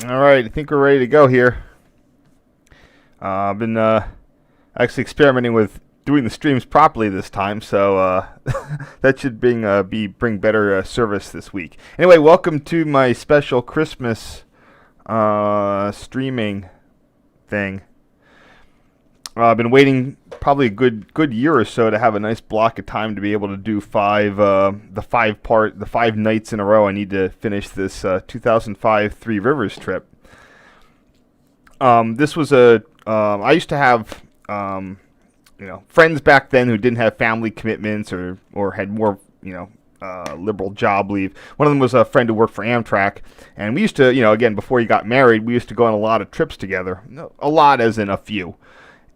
All right, I think we're ready to go here. I've been actually experimenting with doing the streams properly this time, so that should bring better service this week. Anyway, welcome to my special Christmas streaming thing. I've been waiting probably a good year or so to have a nice block of time to be able to do the 5 nights in a row. I need to finish this 2005 Three Rivers trip. This was I used to have friends back then who didn't have family commitments or had more liberal job leave. One of them was a friend who worked for Amtrak, and we used to, again, before he got married, we used to go on a lot of trips together. A lot as in a few.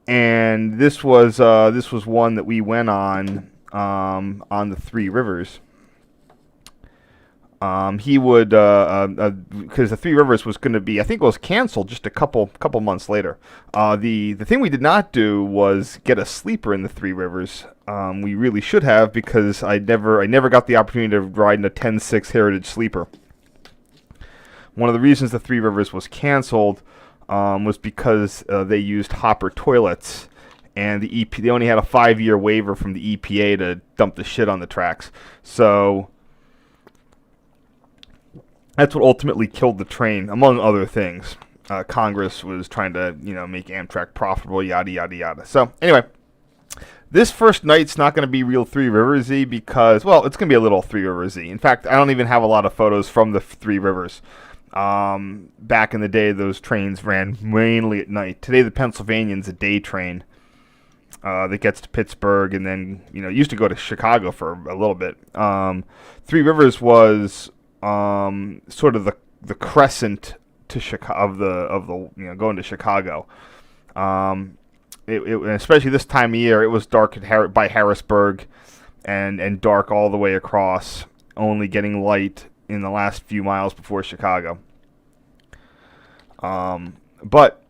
And this was one that we went on the Three Rivers. He would because the Three Rivers was going to be, I think it was canceled just a couple months later. The thing we did not do was get a sleeper in the Three Rivers. We really should have, because I never got the opportunity to ride in a 10-6 Heritage sleeper. One of the reasons the Three Rivers was canceled was because they used hopper toilets, and they only had a 5-year waiver from the EPA to dump the shit on the tracks. So that's what ultimately killed the train, among other things. Congress was trying to, make Amtrak profitable, yada, yada, yada. So anyway, this first night's not going to be real Three Rivers-y because, well, it's going to be a little Three Rivers-y. In fact, I don't even have a lot of photos from the Three Rivers. Back in the day, those trains ran mainly at night. Today, the Pennsylvanian's a day train that gets to Pittsburgh, and then used to go to Chicago for a little bit. Three Rivers was sort of the crescent to Chicago of the going to Chicago. Especially this time of year, it was dark by Harrisburg, and dark all the way across, only getting light in the last few miles before Chicago. But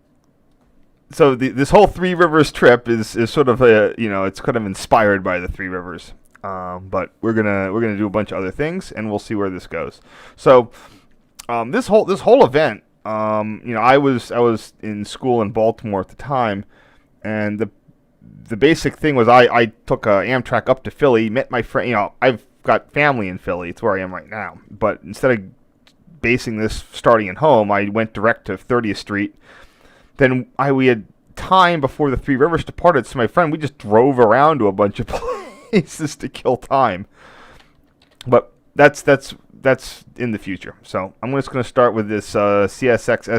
so this whole Three Rivers trip is sort of it's kind of inspired by the Three Rivers. But we're gonna do a bunch of other things, and we'll see where this goes. So this whole event, I was in school in Baltimore at the time, and the basic thing was I took Amtrak up to Philly, met my friend. I've got family in Philly. It's where I am right now. But instead of basing this starting at home, I went direct to 30th Street. Then we had time before the Three Rivers departed, so my friend, we just drove around to a bunch of places to kill time. But that's in the future. So I'm just going to start with this CSX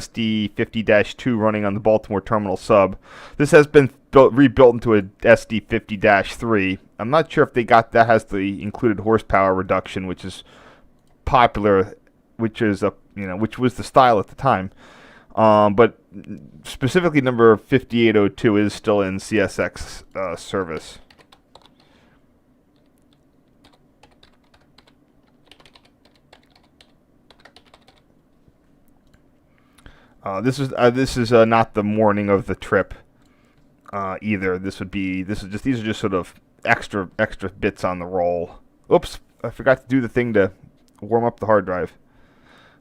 SD50-2 running on the Baltimore Terminal sub. This has been rebuilt into a SD50-3. I'm not sure if that has the included horsepower reduction, which is popular, which was the style at the time. But specifically number 5802 is still in CSX service. This is not the morning of the trip either. These are just sort of extra bits on the roll. Oops, I forgot to do the thing to warm up the hard drive.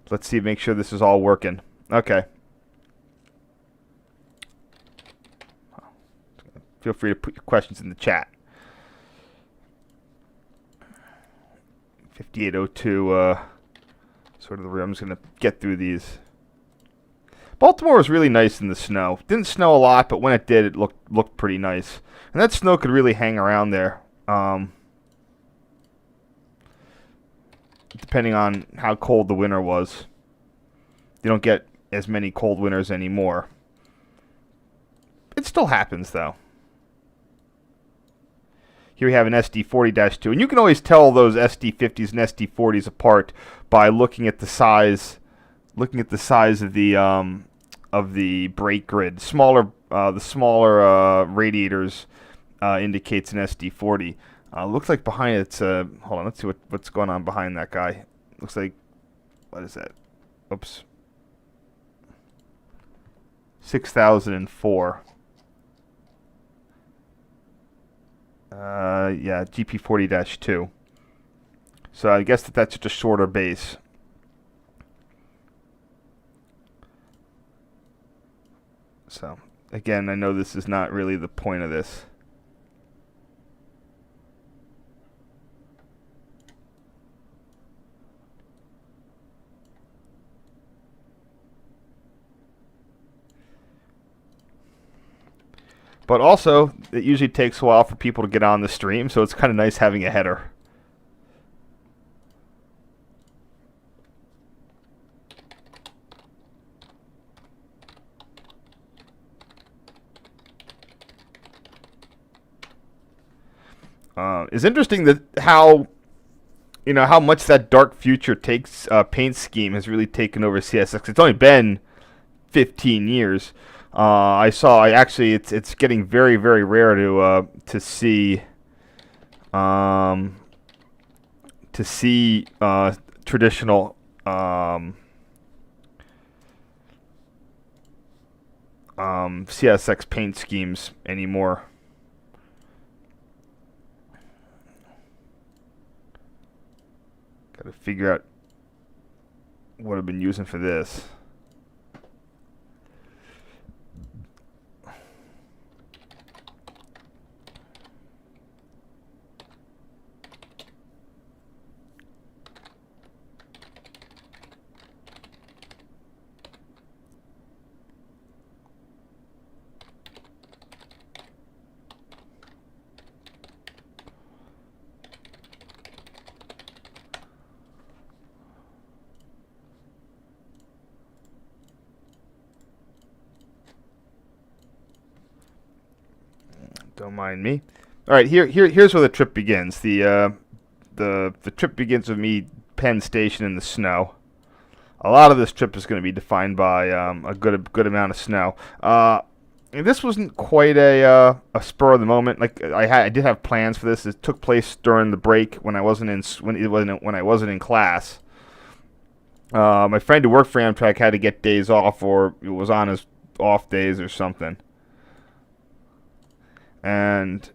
Let's see, make sure this is all working. Okay. Feel free to put your questions in the chat. 5802, sort of the I'm just going to get through these. Baltimore was really nice in the snow. Didn't snow a lot, but when it did, it looked pretty nice. And that snow could really hang around there, depending on how cold the winter was. You don't get as many cold winters anymore. It still happens, though. Here we have an SD40-2, and you can always tell those SD50s and SD40s apart by looking at the size of the brake grid. The smaller radiators indicates an SD40. Looks like behind it's hold on, let's see what's going on behind that guy. Looks like, what is that? Oops. 6004. Yeah, GP40-2. So I guess that's just a shorter base. So, again, I know this is not really the point of this. But also, it usually takes a while for people to get on the stream, so it's kind of nice having a header. It's interesting that how much that dark future takes paint scheme has really taken over CSX. It's only been 15 years. It's getting very, very rare to see traditional CSX paint schemes anymore. Got to figure out what I've been using for this. Don't mind me. All right, here's where the trip begins. The trip begins with me Penn Station in the snow. A lot of this trip is going to be defined by a good amount of snow. This wasn't quite a spur of the moment. Like I did have plans for this. It took place during the break when I wasn't in class. My friend who worked for Amtrak had to get days off, or it was on his off days or something. And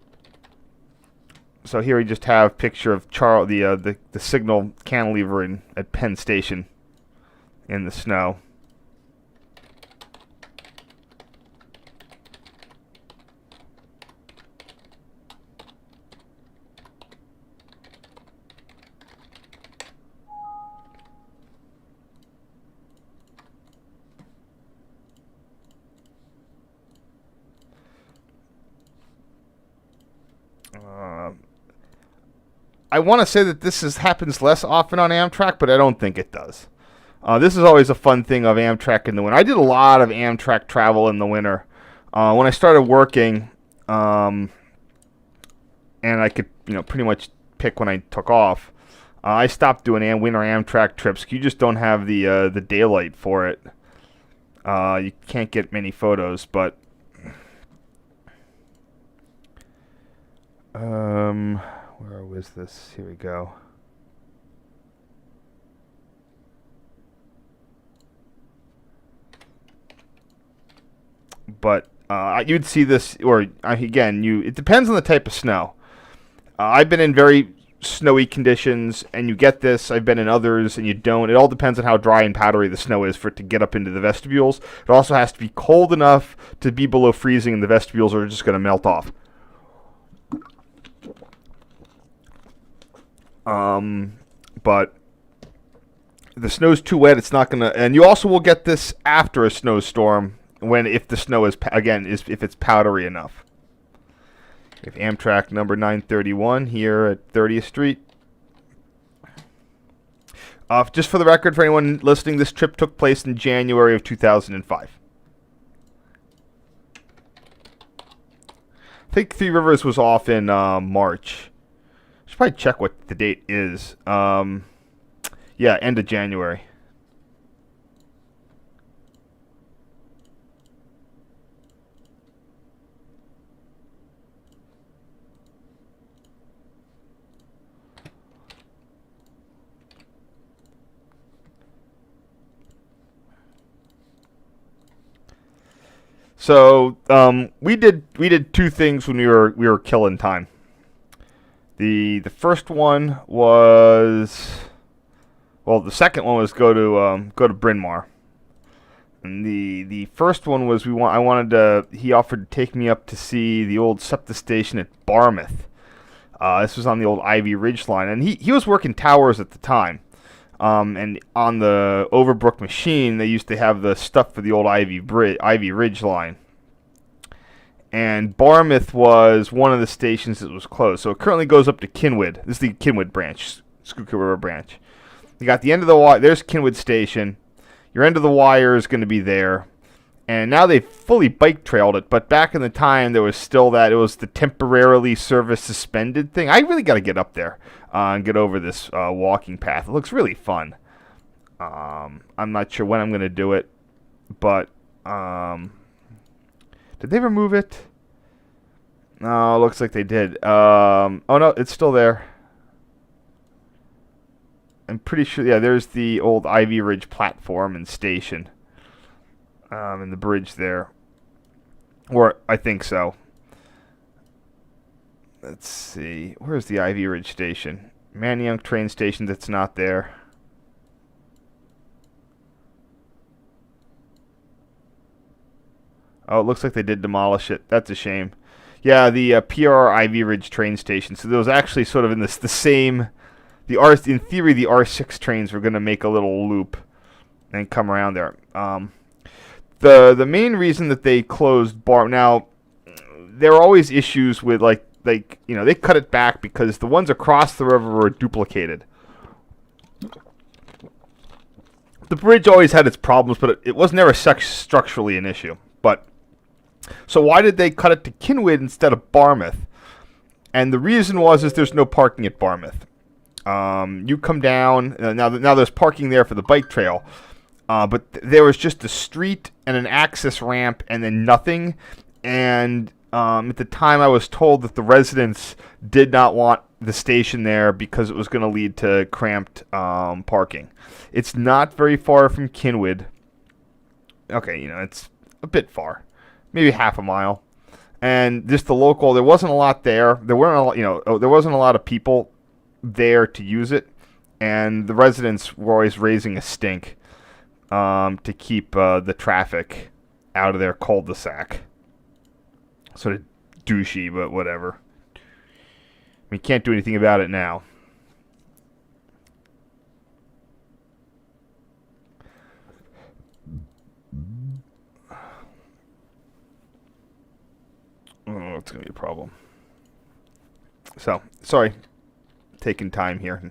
so here we just have a picture of the signal cantilever at Penn Station in the snow. I want to say that happens less often on Amtrak, but I don't think it does. This is always a fun thing of Amtrak in the winter. I did a lot of Amtrak travel in the winter. When I started working, and I could pretty much pick when I took off, I stopped doing winter Amtrak trips. You just don't have the daylight for it. You can't get many photos, but where was this? Here we go. But you'd see this, or again, it depends on the type of snow. I've been in very snowy conditions, and you get this. I've been in others, and you don't. It all depends on how dry and powdery the snow is for it to get up into the vestibules. It also has to be cold enough to be below freezing, and the vestibules are just going to melt off. But the snow's too wet, it's not gonna. And you also will get this after a snowstorm if the snow is if it's powdery enough. If Amtrak number 931 here at 30th Street. Just for the record, for anyone listening, this trip took place in January of 2005. I think Three Rivers was off in March. Should probably check what the date is. Yeah, end of January. So we did two things when we were killing time. The first one was, well, the second one was go to BRYN MAWR. And the first one was I wanted to. He offered to take me up to see the old SEPTA station at Barmouth. This was on the old Ivy Ridge line, and he was working towers at the time. And on the Overbrook machine, they used to have the stuff for the old Ivy Ridge line. And Barmouth was one of the stations that was closed. So it currently goes up to Kinwood. This is the Kinwood branch, Schuylkill River branch. You got the end of the wire. There's Kinwood Station. Your end of the wire is going to be there. And now they've fully bike trailed it. But back in the time, there was still that. It was the temporarily service suspended thing. I really got to get up there and get over this walking path. It looks really fun. I'm not sure when I'm going to do it. But did they remove it? No, it looks like they did. Oh, no, it's still there. I'm pretty sure, yeah, there's the old Ivy Ridge platform and station. And the bridge there. Or, I think so. Let's see. Where's the Ivy Ridge station? Manayunk train station that's not there. Oh, it looks like they did demolish it. That's a shame. Yeah, the PR Ivy Ridge train station. So there was actually sort of in the same... in theory, the R6 trains were going to make a little loop and come around there. The main reason that they closed now, there are always issues with they cut it back because the ones across the river were duplicated. The bridge always had its problems, but it was never structurally an issue. But so why did they cut it to Kinwood instead of Barmouth? And the reason is there's no parking at Barmouth. You come down now there's parking there for the bike trail, but there was just a street and an access ramp and then nothing. And at the time, I was told that the residents did not want the station there because it was going to lead to cramped parking. It's not very far from Kinwood. Okay, it's a bit far, maybe half a mile. And just the local, there wasn't a lot there. There wasn't a lot of people there to use it, and the residents were always raising a stink to keep the traffic out of their cul-de-sac. Sort of douchey, but whatever. We can't do anything about it now. Oh, it's going to be a problem. So, sorry. Taking time here.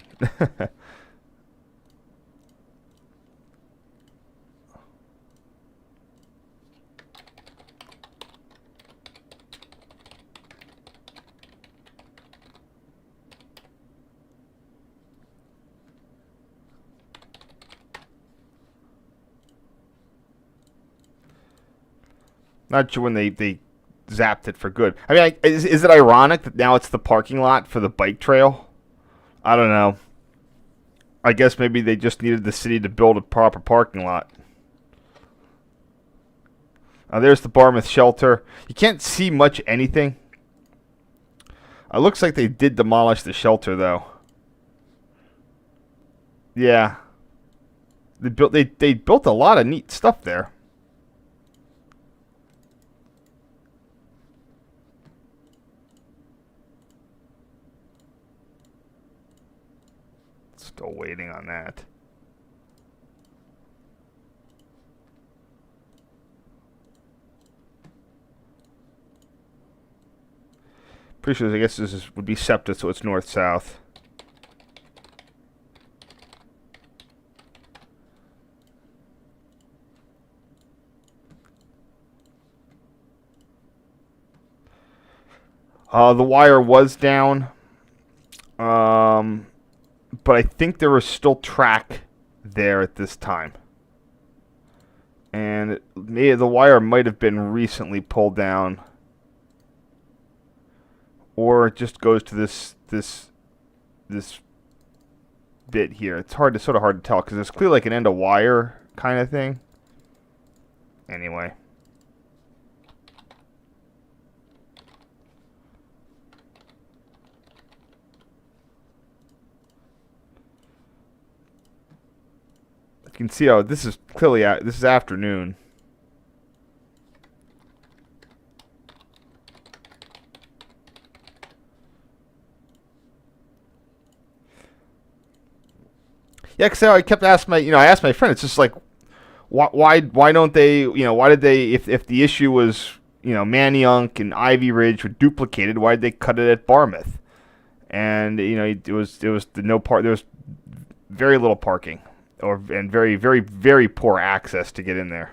Not sure when they zapped it for good. I mean, is it ironic that now it's the parking lot for the bike trail? I don't know. I guess maybe they just needed the city to build a proper parking lot. There's the Barmouth shelter. You can't see much anything. It looks like they did demolish the shelter, though. Yeah. They built a lot of neat stuff there. Still waiting on that. Pretty sure, I guess would be SEPTA, so it's north-south. The wire was down. But I think there was still track there at this time. And the wire might have been recently pulled down. Or it just goes to this bit here. It's sort of hard to tell because it's clearly like an end of wire kind of thing. Anyway. You can see how this is clearly this is afternoon. Yeah, because I kept asking I asked my friend. It's just like, why don't they, why did they, if the issue was, Manayunk and Ivy Ridge were duplicated, why did they cut it at Barmouth? And it was the no part. There was very little parking, and very very very poor access to get in there.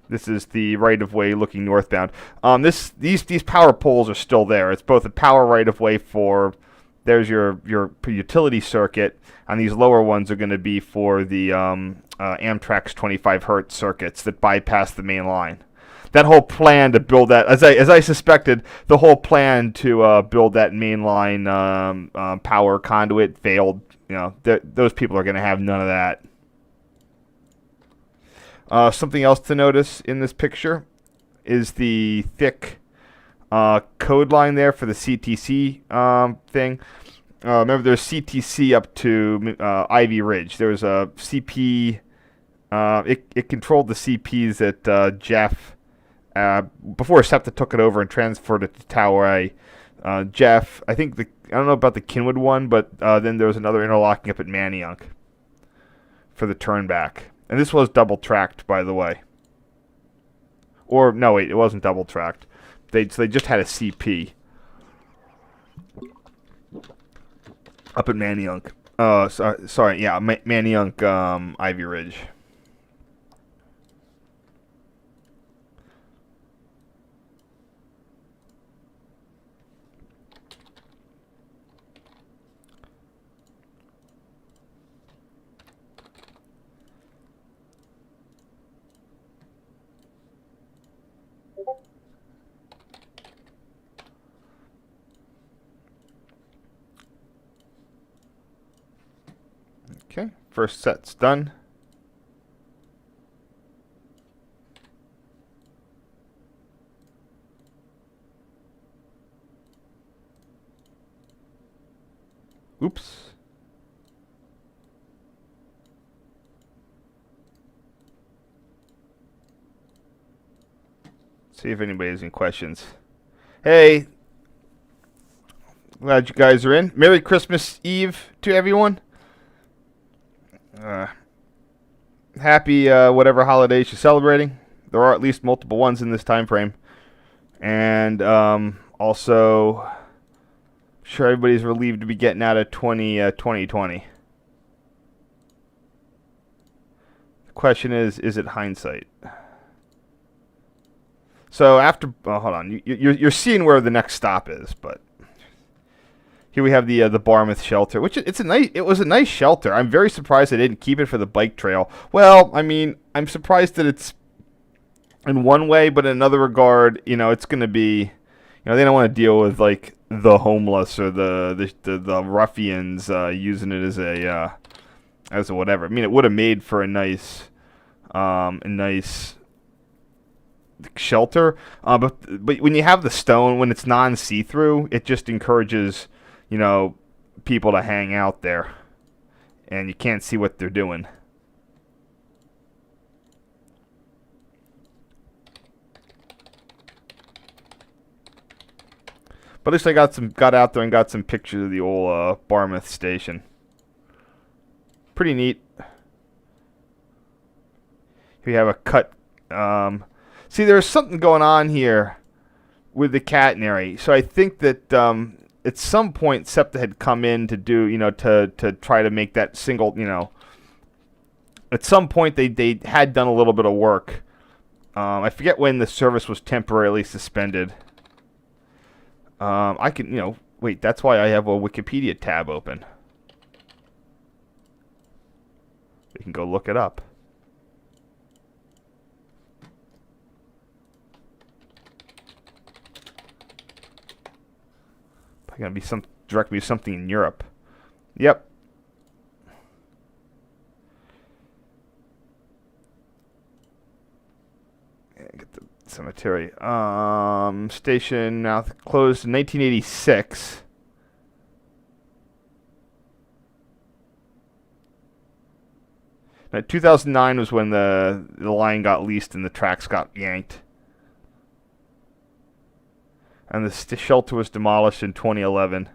This is the right of way looking northbound. These power poles are still there. It's both a power right of way for, there's your utility circuit, and these lower ones are going to be for the Amtrak's 25 hertz circuits that bypass the main line. That whole plan to build that, as I suspected, the whole plan to build that mainline power conduit failed. Those people are going to have none of that. Something else to notice in this picture is the thick code line there for the CTC thing. Remember, there's CTC up to Ivy Ridge. There was a CP. It controlled the CPs at Jeff before SEPTA took it over and transferred it to Tower A. Jeff, I don't know about the Kinwood one, but then there was another interlocking up at Manayunk for the turnback. And this was double tracked, by the way. Or no, wait, it wasn't double tracked. They just had a CP up at Manayunk. Sorry, yeah, Manayunk, Ivy Ridge. Okay, first set's done. Oops. See if anybody has any questions. Hey, glad you guys are in. Merry Christmas Eve to everyone. Happy whatever holidays you're celebrating. There are at least multiple ones in this time frame. And also, I'm sure everybody's relieved to be getting out of 2020. The question is it hindsight? So after, hold on, you're seeing where the next stop is, but here we have the Barmouth shelter, which it was a nice shelter. I'm very surprised they didn't keep it for the bike trail. Well, I mean, I'm surprised that it's in one way, but in another regard, it's going to be, they don't want to deal with like the homeless or the ruffians using it as a whatever. I mean, it would have made for a nice shelter, but when you have the stone, when it's non-see-through, it just encourages people to hang out there, and you can't see what they're doing. But at least I got out there and got some pictures of the old Barmouth station. Pretty neat. Here we have a cut. See, there's something going on here with the catenary. So I think that at some point SEPTA had come in to do, to try to make that single, at some point they had done a little bit of work. I forget when the service was temporarily suspended. I can, wait, that's why I have a Wikipedia tab open. We can go look it up. Going to be direct me to something in Europe. Yep. Get the cemetery. Station now closed in 1986. Now, 2009 was when the line got leased and the tracks got yanked. And the shelter was demolished in 2011.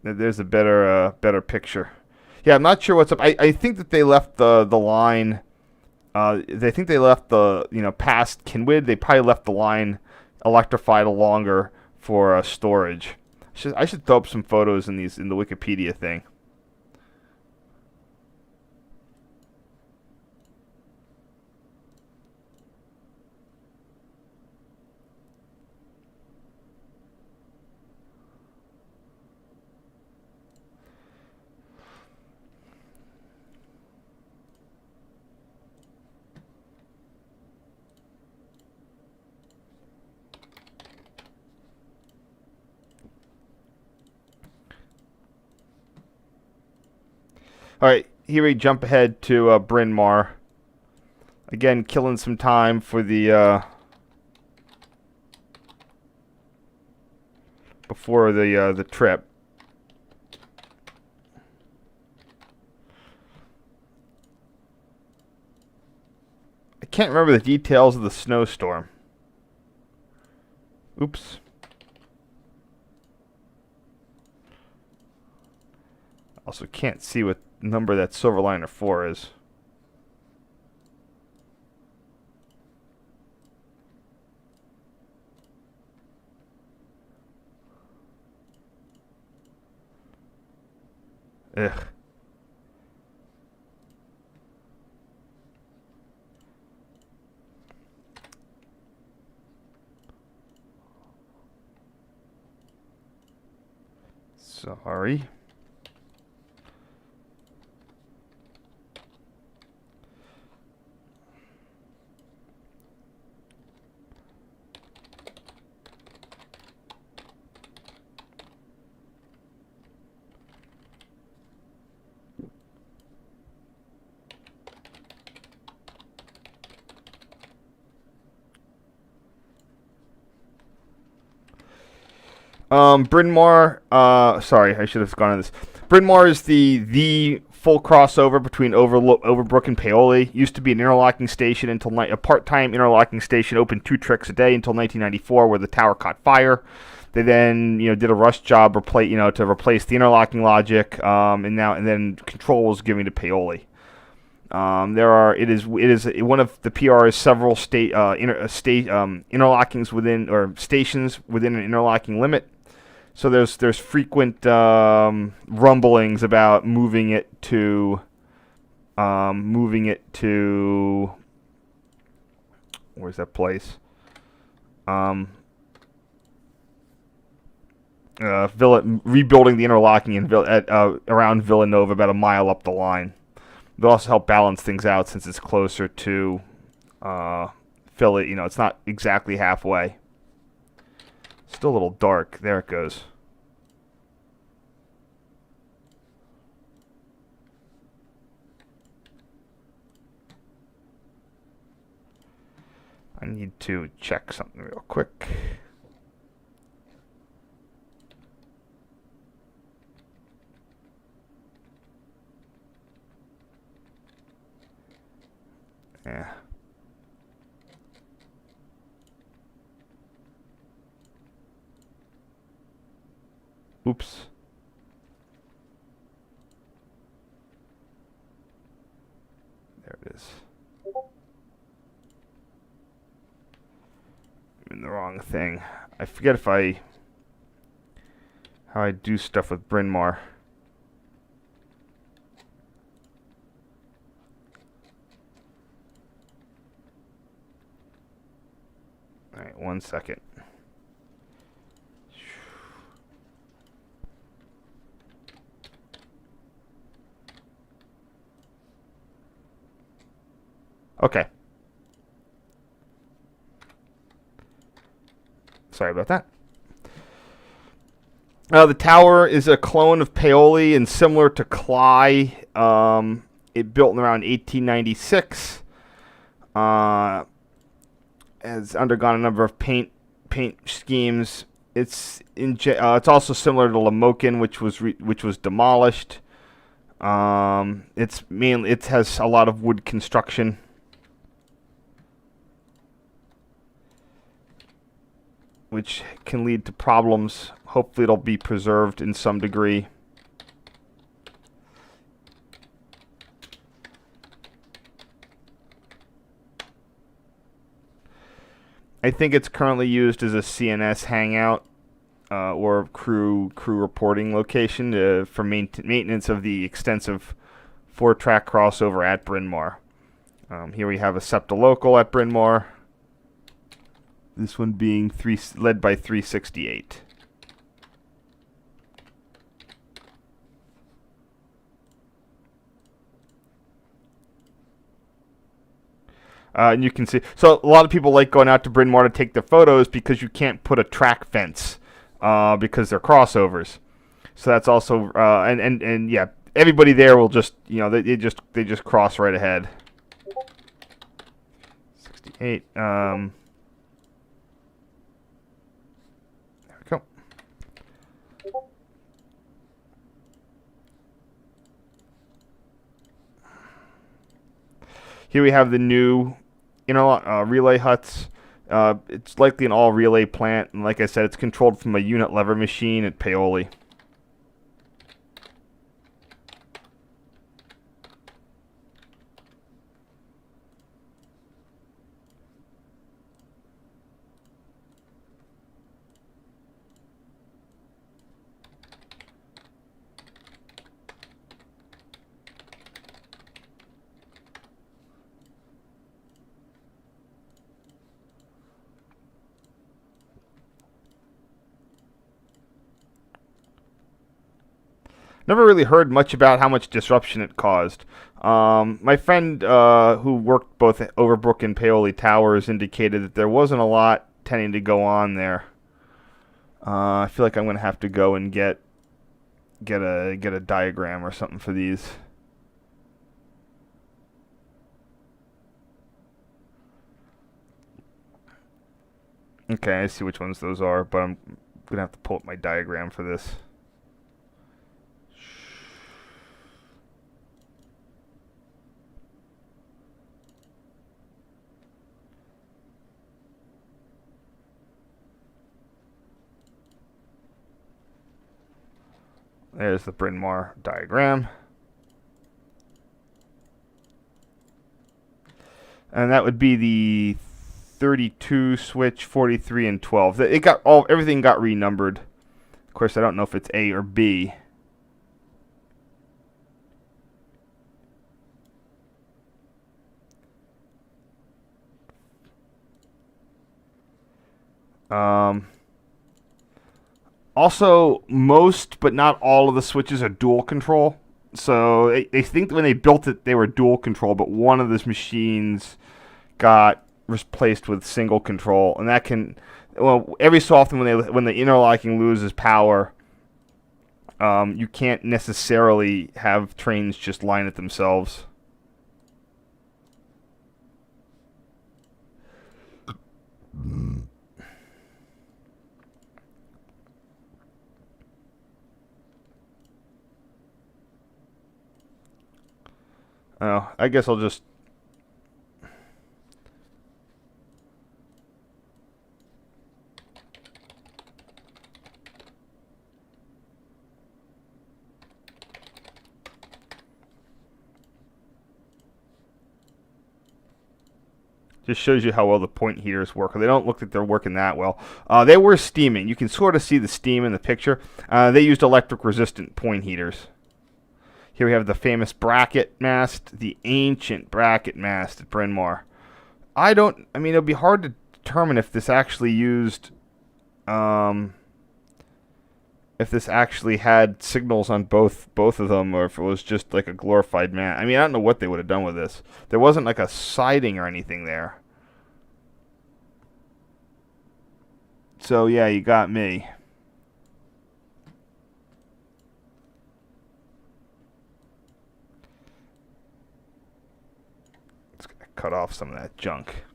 There's a better picture. Yeah, I'm not sure what's up. I think that they left the line. They think they left the past Kinwood. They probably left the line electrified longer for storage. I should throw up some photos in the Wikipedia thing. All right, here we jump ahead to BRYN MAWR. Again, killing some time for the before the trip. I can't remember the details of the snowstorm. Oops. Also can't see what number that Silverliner 4 is. Ugh. Sorry. BRYN MAWR, sorry, I should have gone on this. BRYN MAWR is the full crossover between Overbrook and Paoli. Used to be an interlocking station until a part-time interlocking station, opened 2 tricks a day until 1994, where the tower caught fire. They then did a rush job to replace the interlocking logic, and then control was given to Paoli. It is one of the PR's several interlockings within, or stations within an interlocking limit. So there's frequent rumblings about moving it to where's that place? Rebuilding the interlocking around Villanova, about a mile up the line. It'll also help balance things out since it's closer to Philly. It's not exactly halfway. Still a little dark. There it goes. I need to check something real quick. Yeah. Oops. There it is. I'm in the wrong thing. I forget how I do stuff with BRYN MAWR. Alright, 1 second. Okay. Sorry about that. The tower is a clone of Paoli and similar to Cly. It built around 1896. Has undergone a number of paint schemes. It's also similar to Lamokin, which was demolished. It has a lot of wood construction. which can lead to problems. Hopefully it'll be preserved in some degree. I think it's currently used as a CNS hangout or crew reporting location for maintenance of the extensive 4-track crossover at BRYN MAWR. Here we have a SEPTA local at BRYN MAWR. This one being led by 368. And you can see, so a lot of people like going out to BRYN MAWR to take the photos because you can't put a track fence because they're crossovers. So that's also and yeah, everybody there will just, you know, they just cross right ahead. 68. There we go. Here we have the new relay huts. It's likely an all-relay plant, and like I said, it's controlled from a unit lever machine at Paoli. Never really heard much about how much disruption it caused. My friend who worked both at Overbrook and Paoli Towers indicated that there wasn't a lot tending to go on there. I feel like I'm going to have to go and get a diagram or something for these. Okay, I see which ones those are, but I'm going to have to pull up my diagram for this. There's the BRYN MAWR diagram. And that would be the 32 switch, 43 and 12. Everything got renumbered. Of course, I don't know if it's A or B. Also, most but not all of the switches are dual control. So they think that when they built it, they were dual control, but one of those machines got replaced with single control, and that can, well, every so often when the interlocking loses power, you can't necessarily have trains just line it themselves. Oh, I guess I'll just... Just shows you how well the point heaters work. They don't look like they're working that well. They were steaming. You can sort of see the steam in the picture. They used electric resistant point heaters. Here we have the famous bracket mast, the ancient bracket mast at BRYN MAWR. I mean, it'll be hard to determine if this actually used, if this actually had signals on both of them, or if it was just like a glorified mast. I mean, I don't know what they would have done with this. There wasn't like a siding or anything there. So yeah, you got me. Cut off some of that junk.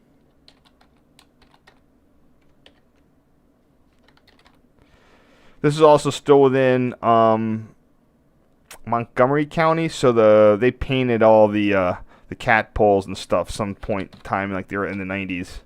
This is also still within Montgomery County, so they painted all the cat poles and stuff some point in time, like they were in the 90s.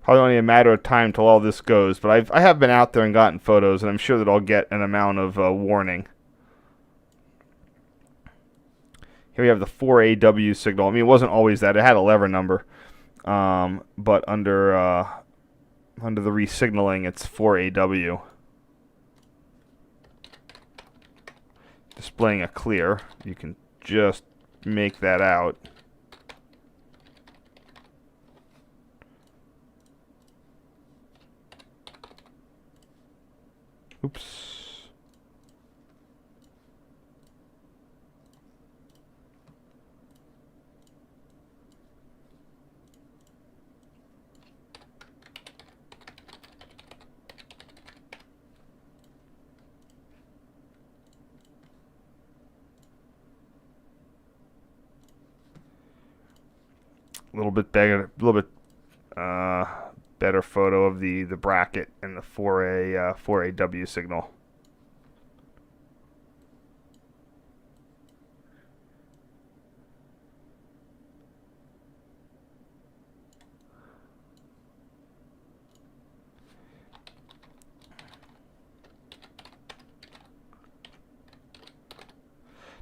Probably only a matter of time till all this goes, but I have been out there and gotten photos, and I'm sure that I'll get an amount of warning. Here we have the 4AW signal. I mean, it wasn't always that. It had a lever number, but under the resignaling, it's 4AW. Displaying a clear. You can just make that out. Oops. A little bit better, better photo of the bracket and the 4AW signal.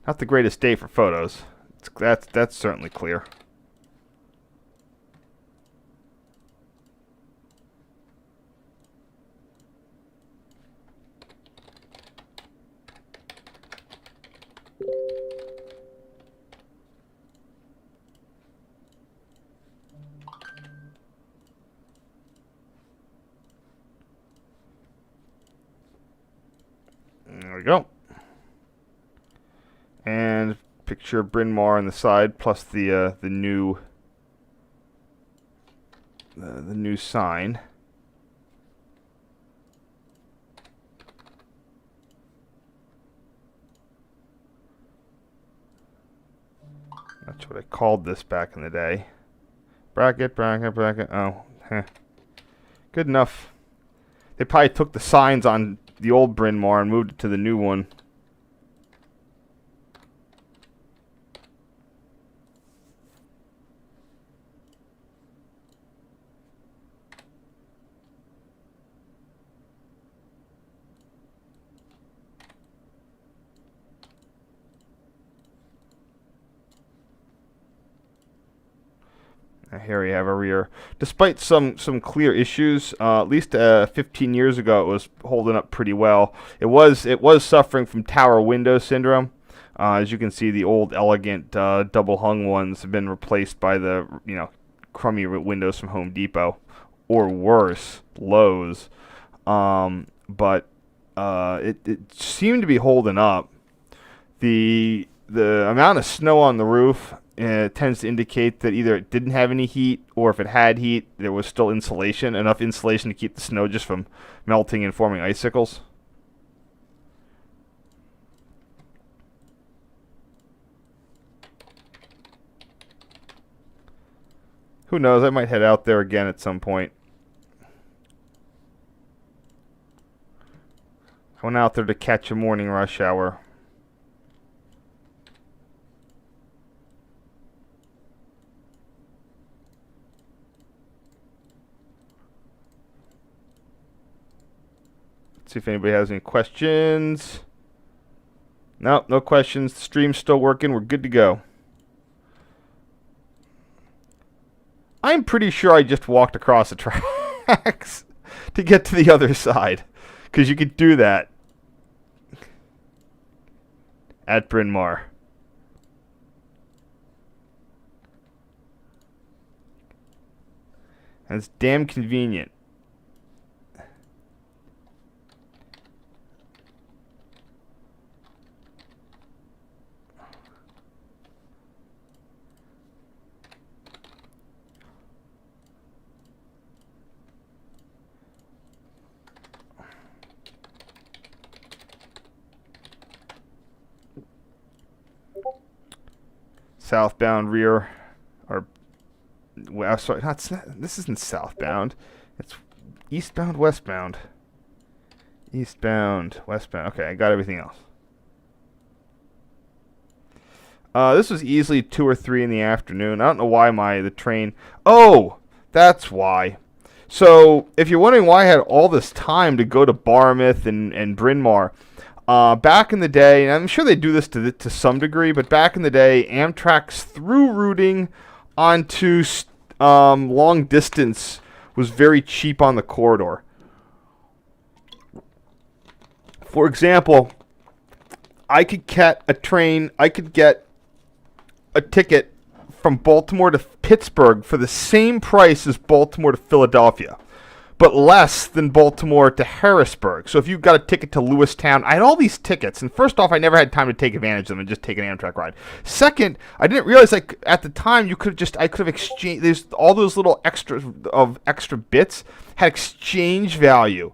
Not the greatest day for photos. That's certainly clear. There we go. And picture of BRYN MAWR on the side, plus the new sign. That's what I called this back in the day. Bracket, bracket, bracket. Oh, good enough. They probably took the signs on the old BRYN MAWR and moved it to the new one. Here we have a rear. Despite some clear issues, at least 15 years ago, it was holding up pretty well. It was suffering from tower window syndrome. As you can see, the old elegant double hung ones have been replaced by the crummy windows from Home Depot, or worse, Lowe's. But it seemed to be holding up. The amount of snow on the roof tends to indicate that either it didn't have any heat, or if it had heat, there was still insulation, enough insulation to keep the snow just from melting and forming icicles. Who knows, I might head out there again at some point. I went out there to catch a morning rush hour. See if anybody has any questions. Nope, no questions. The stream's still working. We're good to go. I'm pretty sure I just walked across the tracks to get to the other side, because you could do that at BRYN MAWR. That's damn convenient. Southbound rear, or well, sorry, this isn't southbound. It's eastbound, westbound. Eastbound, westbound. Okay, I got everything else. This was easily 2 or 3 in the afternoon. I don't know why the train. Oh, that's why. So if you're wondering why I had all this time to go to Barmouth and BRYN MAWR, back in the day, and I'm sure they do this to some degree, but back in the day, Amtrak's through routing onto long distance was very cheap on the corridor. For example, I could get a ticket from Baltimore to Pittsburgh for the same price as Baltimore to Philadelphia, but less than Baltimore to Harrisburg. So if you got a ticket to Lewistown, I had all these tickets, and first off, I never had time to take advantage of them and just take an Amtrak ride. Second, I didn't realize, like, at the time I could have exchanged. There's all those little extra bits had exchange value.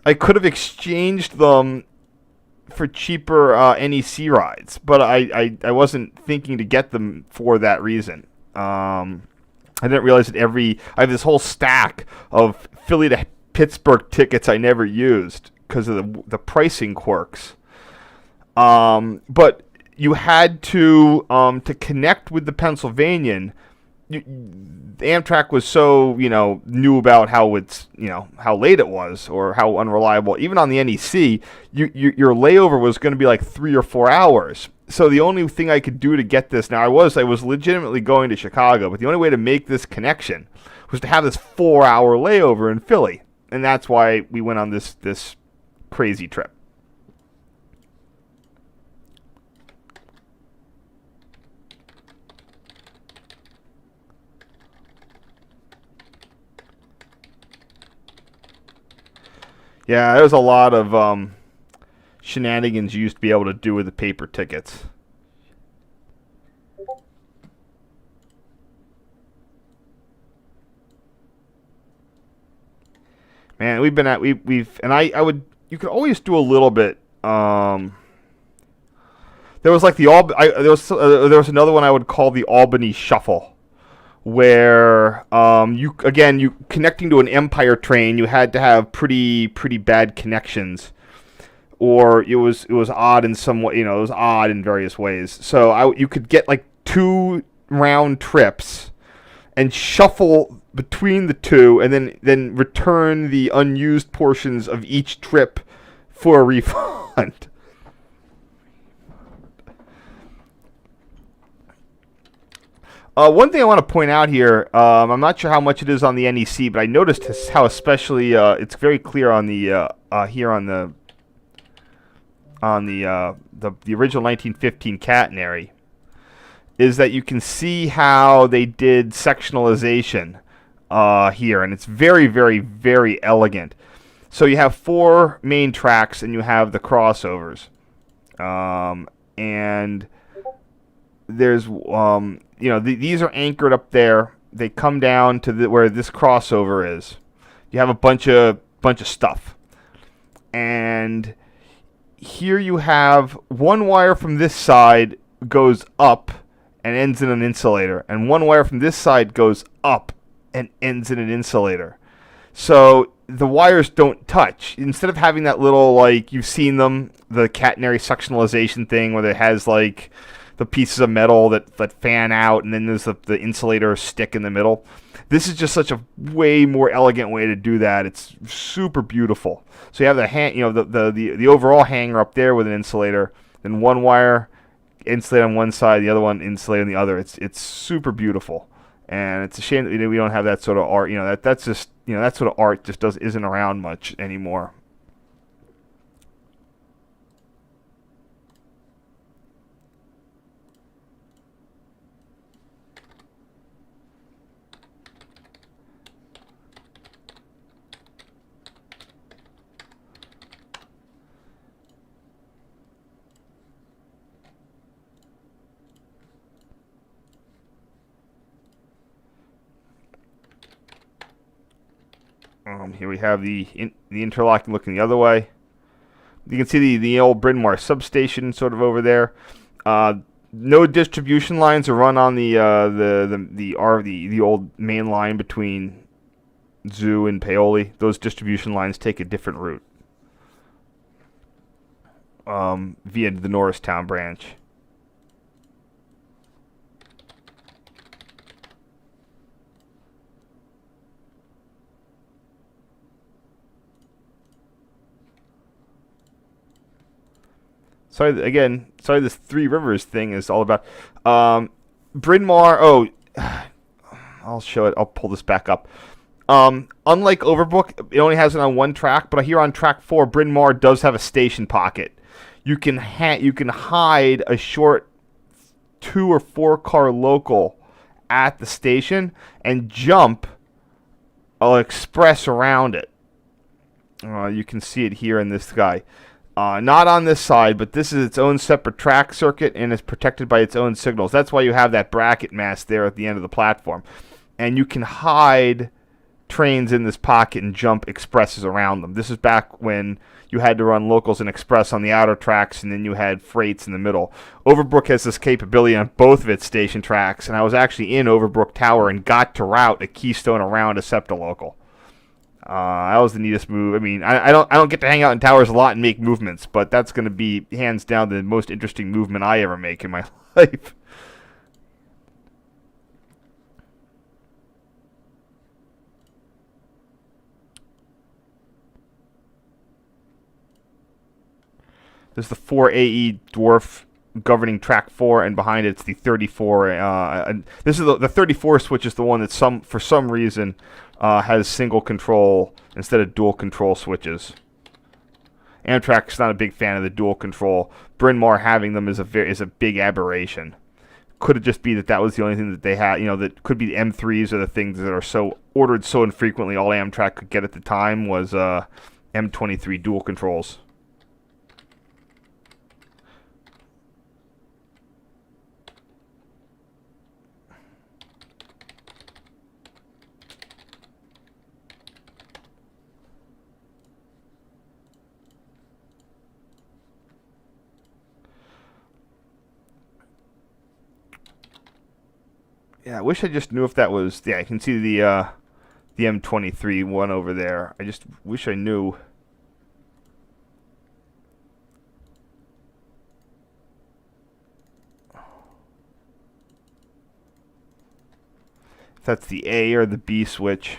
I could have exchanged them for cheaper NEC rides, but I wasn't thinking to get them for that reason. I didn't realize that I have this whole stack of Philly to Pittsburgh tickets I never used because of the pricing quirks. But you had to connect with the Pennsylvanian. Amtrak was so, new about how late it was or how unreliable. Even on the NEC, your layover was going to be like 3 or 4 hours. So the only thing I could do to get this, now I was legitimately going to Chicago, but the only way to make this connection was to have this 4-hour layover in Philly, and that's why we went on this crazy trip. Yeah, there was a lot of shenanigans you used to be able to do with the paper tickets. Man, you could always do a little bit. There was like there was another one I would call the Albany Shuffle, where you connecting to an Empire train, you had to have pretty bad connections, or it was odd in some way. It was odd in various ways. So you could get like 2 round trips and shuffle between the 2, and then return the unused portions of each trip for a refund. One thing I want to point out here, I'm not sure how much it is on the NEC, but I noticed how especially it's very clear on the here on the original 1915 catenary, is that you can see how they did sectionalization here, and it's very, very, very elegant. So you have 4 main tracks, and you have the crossovers, and there's these are anchored up there. They come down to where this crossover is. You have a bunch of stuff, and here you have one wire from this side goes up and ends in an insulator, and one wire from this side goes up and ends in an insulator. So the wires don't touch. Instead of having that little, like, you've seen them, the catenary sectionalization thing where it has like the pieces of metal that fan out, and then there's the insulator stick in the middle. This is just such a way more elegant way to do that. It's super beautiful. So you have the overall hanger up there with an insulator, then one wire insulated on one side, the other one insulated on the other. It's super beautiful, and it's a shame that we don't have that sort of art. That's just that sort of art just isn't around much anymore. Here we have the interlocking looking the other way. You can see the old BRYN MAWR substation sort of over there. No distribution lines are run on the old main line between Zoo and Paoli. Those distribution lines take a different route via the Norristown branch. Sorry again. Sorry, this Three Rivers thing is all about. BRYN MAWR. Oh, I'll show it. I'll pull this back up. Unlike Overbrook, it only has it on one track, but here on track 4, BRYN MAWR does have a station pocket. You can hide a short 2 or 4 car local at the station and jump an express around it. You can see it here in this guy. Not on this side, but this is its own separate track circuit and is protected by its own signals. That's why you have that bracket mast there at the end of the platform. And you can hide trains in this pocket and jump expresses around them. This is back when you had to run locals and express on the outer tracks, and then you had freights in the middle. Overbrook has this capability on both of its station tracks, and I was actually in Overbrook Tower and got to route a Keystone around a SEPTA local. That was the neatest move. I mean, I don't get to hang out in towers a lot and make movements, but that's going to be hands down the most interesting movement I ever make in my life. This is the 4AE dwarf governing track 4, and behind it's the 34. This is the 34 switch is the one that for some reason has single control instead of dual control switches. Amtrak's not a big fan of the dual control. BRYN MAWR having them is a big aberration. Could it just be that was the only thing that they had? You know, that could be the M3s or the things that are so ordered so infrequently. All Amtrak could get at the time was M23 dual controls. Yeah, I wish I just knew if that was... Yeah, I can see the M23 one over there. I just wish I knew. If that's the A or the B switch.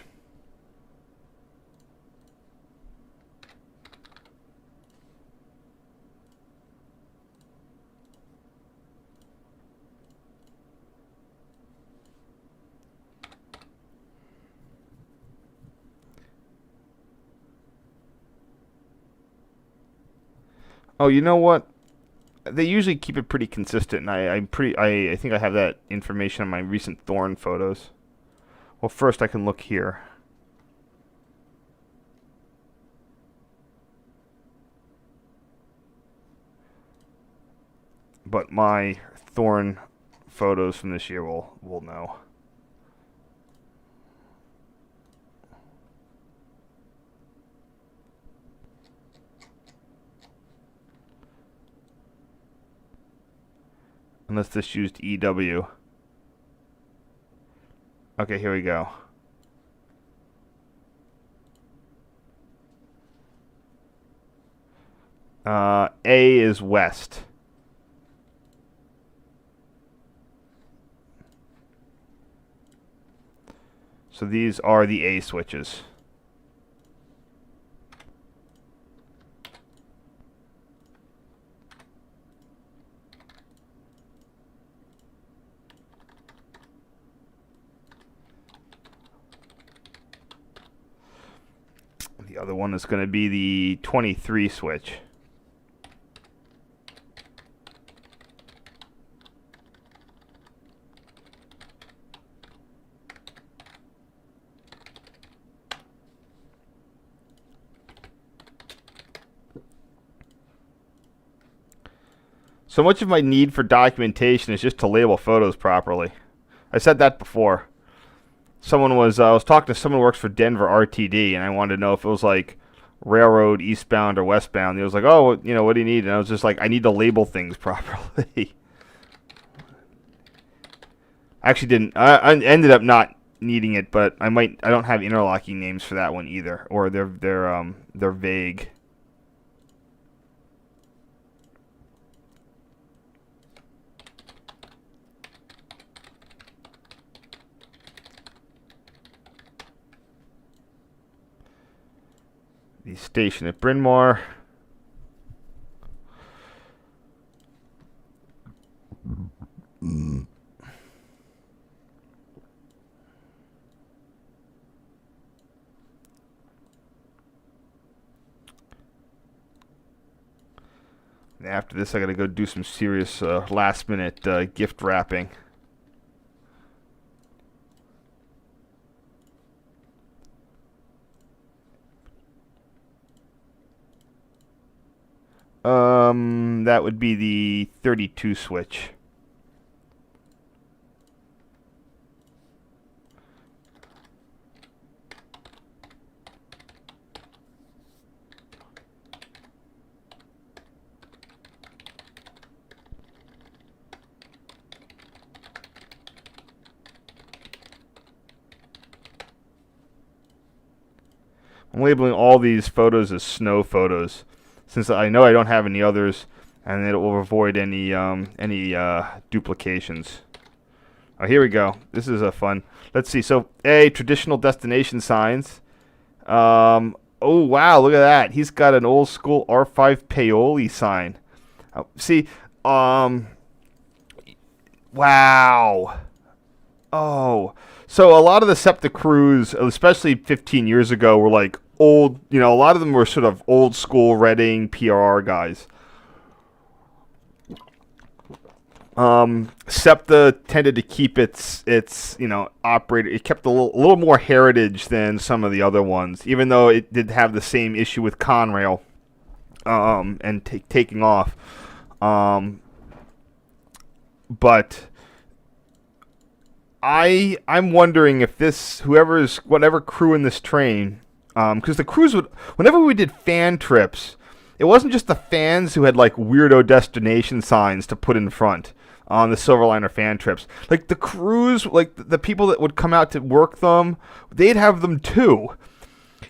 Oh, you know what? They usually keep it pretty consistent, and I think I have that information on my recent Thorn photos. Well, first I can look here. But my Thorn photos from this year will know. Unless this used EW. Okay, here we go. A is west. So these are the A switches. The other one is going to be the 23 switch. So much of my need for documentation is just to label photos properly. I said that before. I was talking to someone who works for Denver RTD, and I wanted to know if it was like railroad eastbound or westbound. He was like, "Oh, you know, what do you need?" And I was just like, "I need to label things properly." I actually didn't. I ended up not needing it, but I don't have interlocking names for that one either, or they're vague. The station at BRYN MAWR. After this, I gotta go do some serious last-minute gift wrapping. That would be the 32 switch. I'm labeling all these photos as snow photos, since I know I don't have any others, and it will avoid any duplications. Oh, here we go. This is a fun. Let's see. So, traditional destination signs. Oh wow, look at that. He's got an old school R5 Paoli sign. See, wow. Oh, so a lot of the SEPTA crews, especially 15 years ago, were like old. You know, a lot of them were sort of old school Reading PRR guys. SEPTA tended to keep its operator. It kept a little more heritage than some of the other ones, even though it did have the same issue with Conrail, and taking off. But I'm wondering if whatever crew in this train, because the crews would, whenever we did fan trips, it wasn't just the fans who had like weirdo destination signs to put in front on the Silverliner fan trips. Like the crews, like the people that would come out to work them, they'd have them too,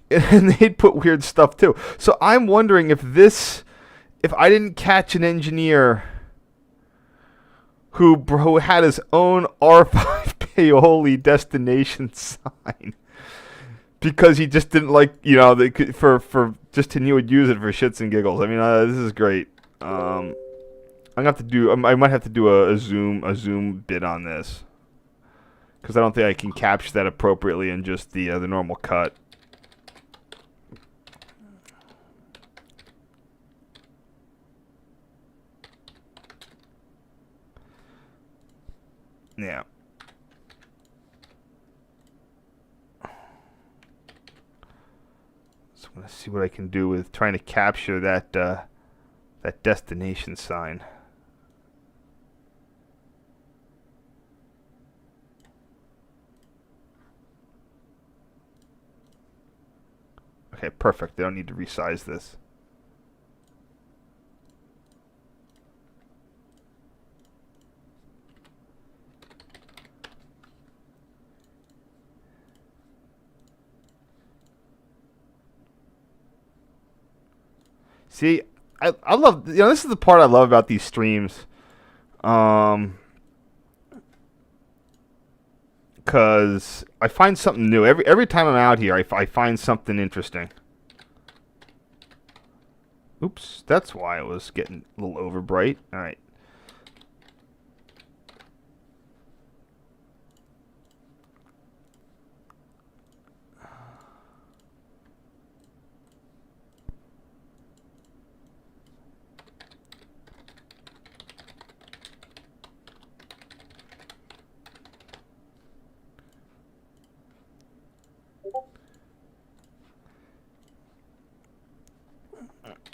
and they'd put weird stuff too. So I'm wondering if I didn't catch an engineer who had his own R5 Paoli destination sign because he just didn't like, he would use it for shits and giggles. I mean, this is great. I might have to do a zoom bit on this, because I don't think I can capture that appropriately in just the normal cut. Yeah. So I'm gonna see what I can do with trying to capture that destination sign. Okay, perfect. I don't need to resize this. See, I love, this is the part I love about these streams. Because I find something new. Every time I'm out here, I find something interesting. Oops, that's why it was getting a little over bright. All right.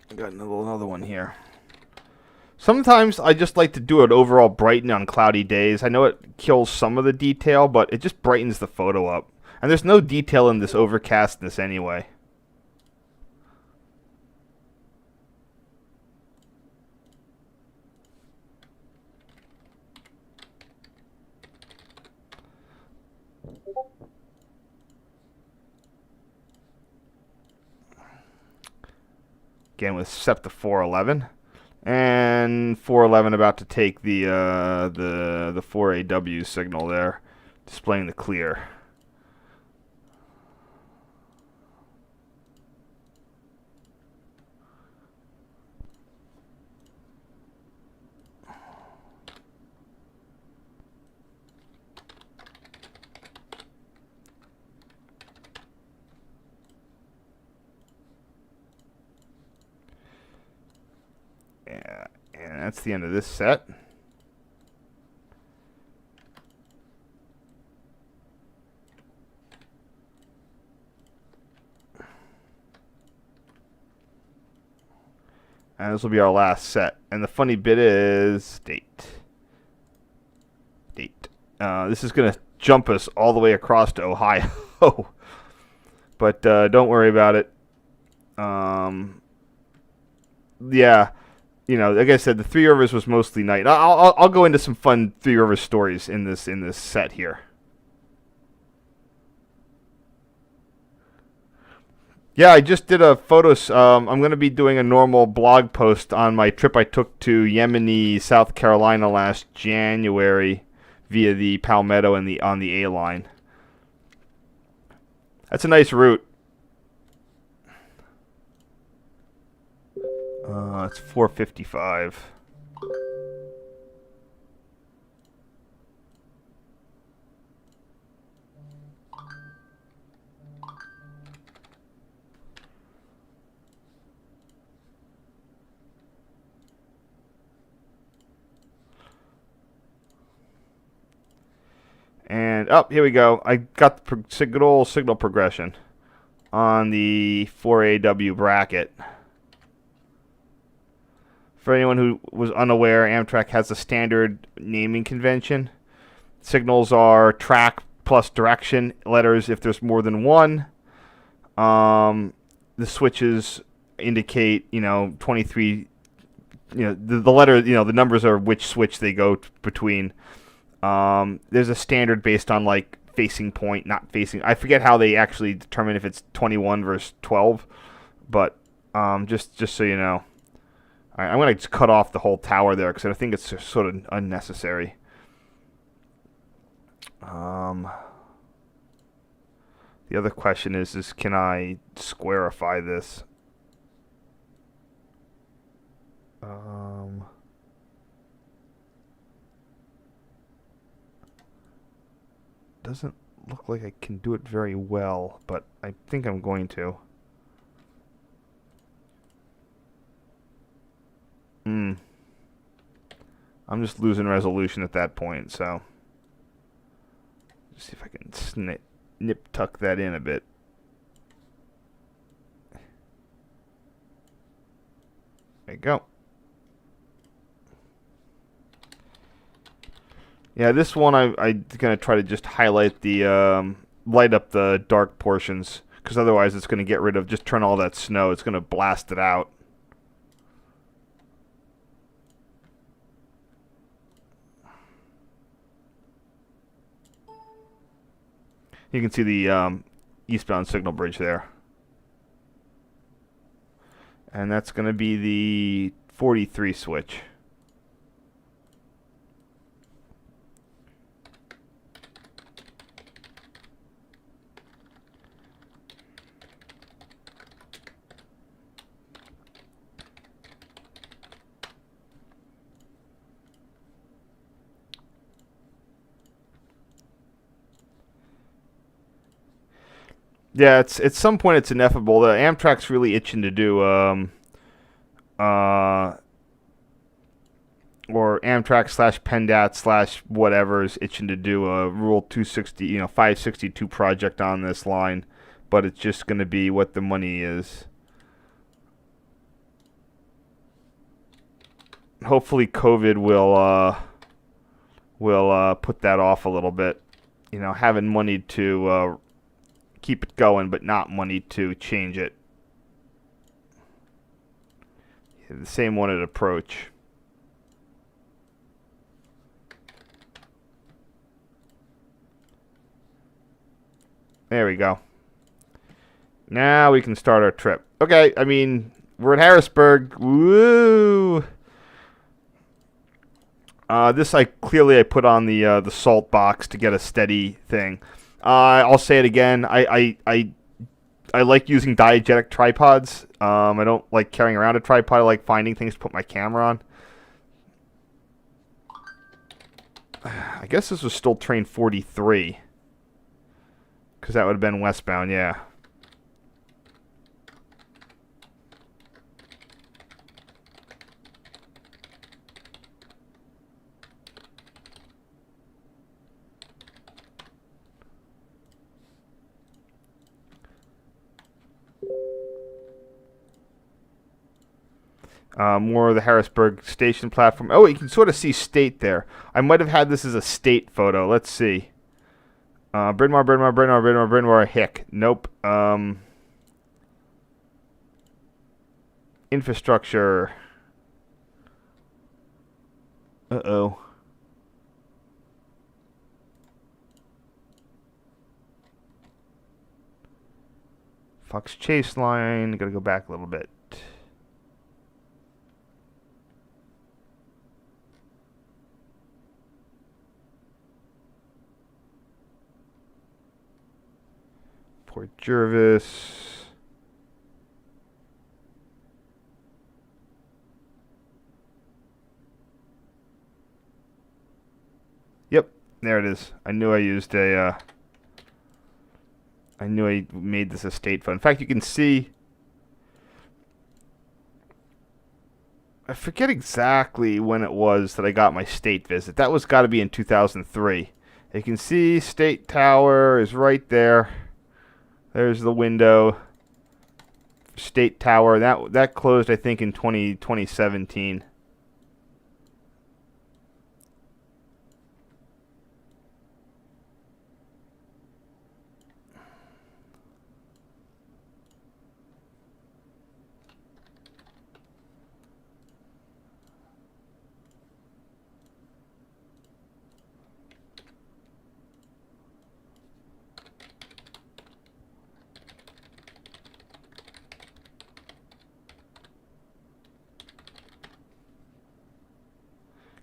I got another one here. Sometimes I just like to do an overall brighten on cloudy days. I know it kills some of the detail, but it just brightens the photo up. And there's no detail in this overcastness anyway. Again with SEPTA 411, and 411 about to take the 4AW signal there, displaying the clear. Yeah, That's the end of this set. And this will be our last set. And the funny bit is date. This is going to jump us all the way across to Ohio. But don't worry about it. Yeah, you know, like I said, the Three Rivers was mostly night. I'll go into some fun Three Rivers stories in this set here. Yeah, I just did a photos. I'm going to be doing a normal blog post on my trip I took to Yemeni, South Carolina last January via the Palmetto and on the A line. That's a nice route. It's 4:55. And here we go. I got the signal progression on the 4AW bracket. For anyone who was unaware, Amtrak has a standard naming convention. Signals are track plus direction letters if there's more than one. The switches indicate, 23. The letter, the numbers are which switch they go between. There's a standard based on like facing point, not facing. I forget how they actually determine if it's 21 versus 12, but just so you know. All right, I'm going to just cut off the whole tower there because I think it's sort of unnecessary. The other question is can I squarify this? Doesn't look like I can do it very well, but I think I'm going to. I'm just losing resolution at that point, so see if I can nip tuck that in a bit. There you go. Yeah, this one I'm gonna try to just highlight the light up the dark portions, because otherwise it's gonna get rid of, just turn all that snow. It's gonna blast it out. You can see the eastbound signal bridge there. And that's going to be the 43 switch. Yeah, at some point it's ineffable. The Amtrak's really itching to do or Amtrak / PennDOT / whatever is itching to do a Rule 260, 562 project on this line, but it's just going to be what the money is. Hopefully COVID will put that off a little bit. Having money to keep it going, but not money to change it. Yeah, the same one at approach. There we go. Now we can start our trip. Okay, I mean, we're at Harrisburg. Woo! This I put on the salt box to get a steady thing. I'll say it again. I like using diegetic tripods. I don't like carrying around a tripod. I like finding things to put my camera on. I guess this was still train 43. Because that would have been westbound, yeah. More of the Harrisburg station platform. Oh, you can sort of see state there. I might have had this as a state photo. Let's see. BRYN MAWR, BRYN MAWR, BRYN MAWR, BRYN MAWR, BRYN MAWR, Hick. Nope. Infrastructure. Uh-oh. Fox Chase line. Gotta go back a little bit. Port Jervis. Yep, there it is. I knew I used a. I knew I made this a state fund. In fact, you can see. I forget exactly when it was that I got my state visit. That was got to be in 2003. You can see State Tower is right there. There's the window. State Tower. That closed, I think, in 2017.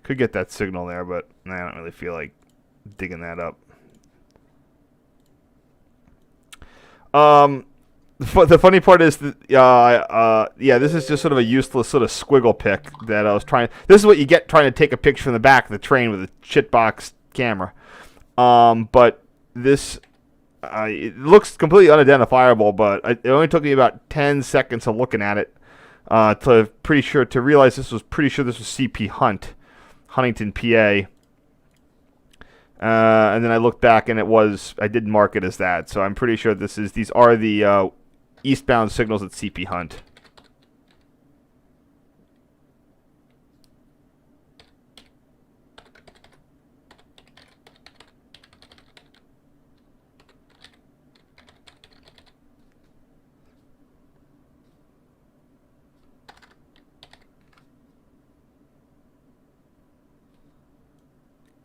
Could get that signal there, but I don't really feel like digging that up. The funny part is that, yeah, this is just sort of a useless sort of squiggle pic that I was trying. This is what you get trying to take a picture from the back of the train with a shitbox camera. But this, it looks completely unidentifiable, but it only took me about 10 seconds of looking at it to realize this was CP Hunt. Huntington, PA. And then I looked back, and I did mark it as that. So I'm pretty sure these are the eastbound signals at CP Hunt.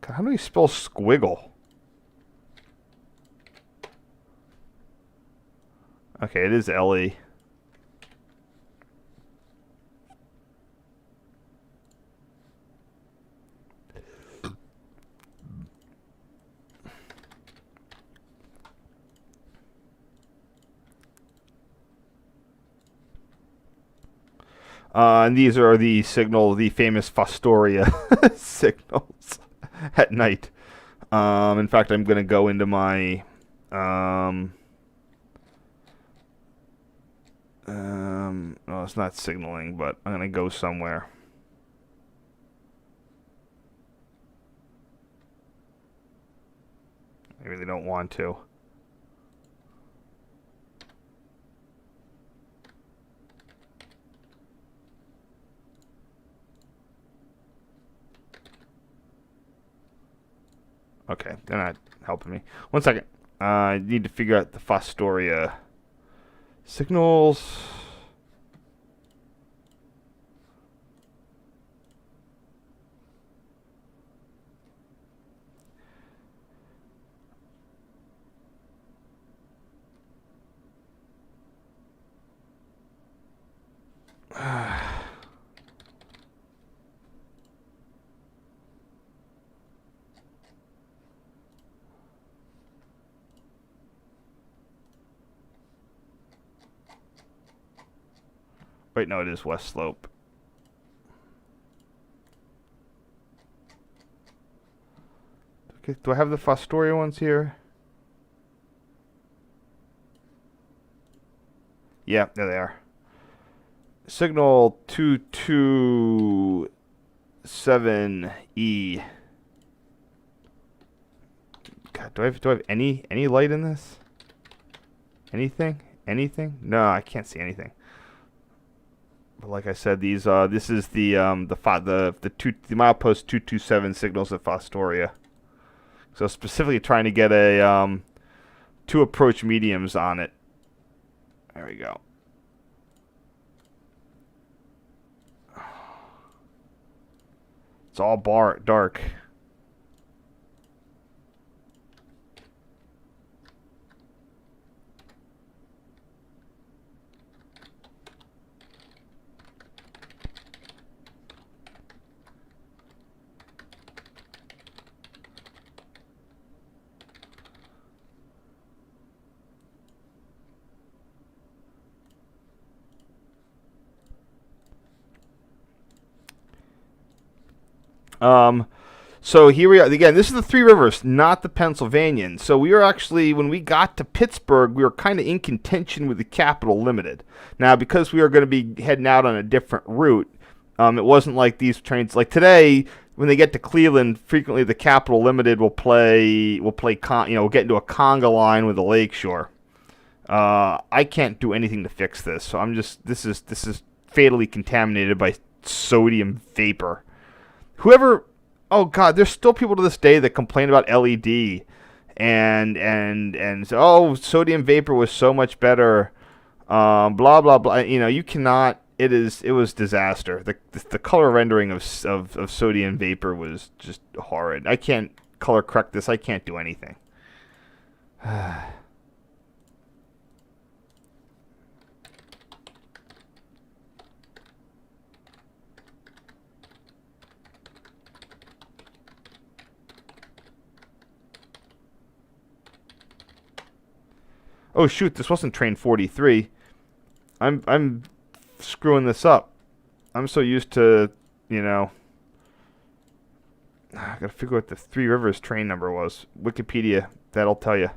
How do you spell squiggle? Okay, it is L-E. And these are the famous Fostoria signals at night. In fact, I'm going to go into my well, it's not signaling, but I'm going to go somewhere. I really don't want to. Okay, they're not helping me. 1 second. I need to figure out the Fostoria signals. Wait, no, it is West Slope. Okay, do I have the Fostoria ones here? Yeah, there they are. Signal 227E. God, do I have any light in this? Anything? No, I can't see anything. Like I said, these this is the milepost 227 signals at Fostoria. So specifically trying to get a two approach mediums on it. There we go. It's all dark. So here we are again. This is the Three Rivers, not the Pennsylvanian. So we were actually, when we got to Pittsburgh, we were kind of in contention with the Capital Limited. Now, because we were going to be heading out on a different route, it wasn't like these trains. Like today, when they get to Cleveland, frequently the Capital Limited will play we'll get into a conga line with the Lakeshore. I can't do anything to fix this, so this is fatally contaminated by sodium vapor. Oh God, there's still people to this day that complain about LED and say, oh, sodium vapor was so much better. Blah blah blah. You cannot. It was disaster. The color rendering of sodium vapor was just horrid. I can't color correct this. I can't do anything. Oh shoot, this wasn't train 43. I'm screwing this up. I'm so used to, I gotta figure out what the Three Rivers train number was. Wikipedia, that'll tell you.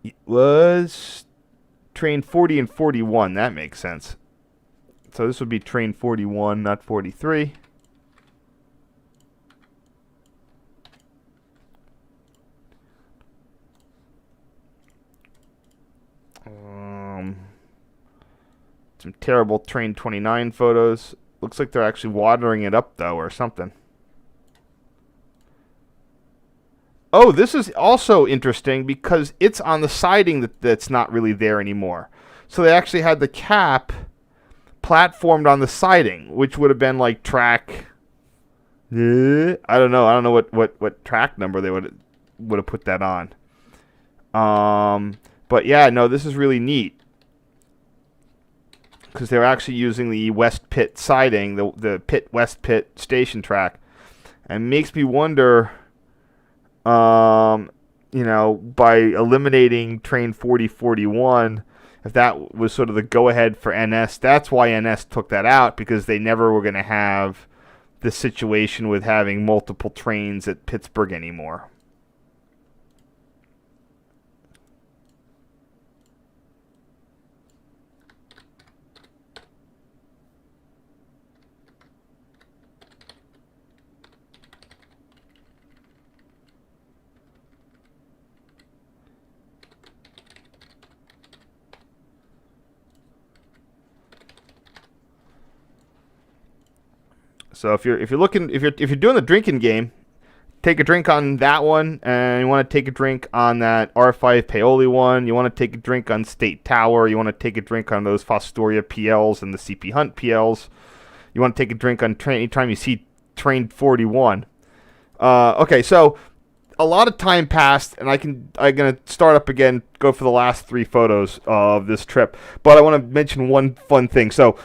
It was train 40 and 41. That makes sense. So this would be train 41, not 43. Some terrible train 29 photos. Looks like they're actually watering it up, though, or something. Oh, this is also interesting because it's on the siding that's not really there anymore. So they actually had the cap platformed on the siding, which would have been like track. I don't know what track number they would have put that on. But yeah, no, this is really neat because they're actually using the West Pit siding, the West Pit station track, and makes me wonder. By eliminating train 4041. If that was sort of the go-ahead for NS, that's why NS took that out, because they never were going to have this situation with having multiple trains at Pittsburgh anymore. So if you're doing the drinking game, take a drink on that one, and you want to take a drink on that R5 Paoli one. You want to take a drink on State Tower. You want to take a drink on those Fostoria PLs and the CP Hunt PLs. You want to take a drink on anytime you see train 41. Okay, so a lot of time passed, and I'm gonna start up again. Go for the last three photos of this trip, but I want to mention one fun thing. So.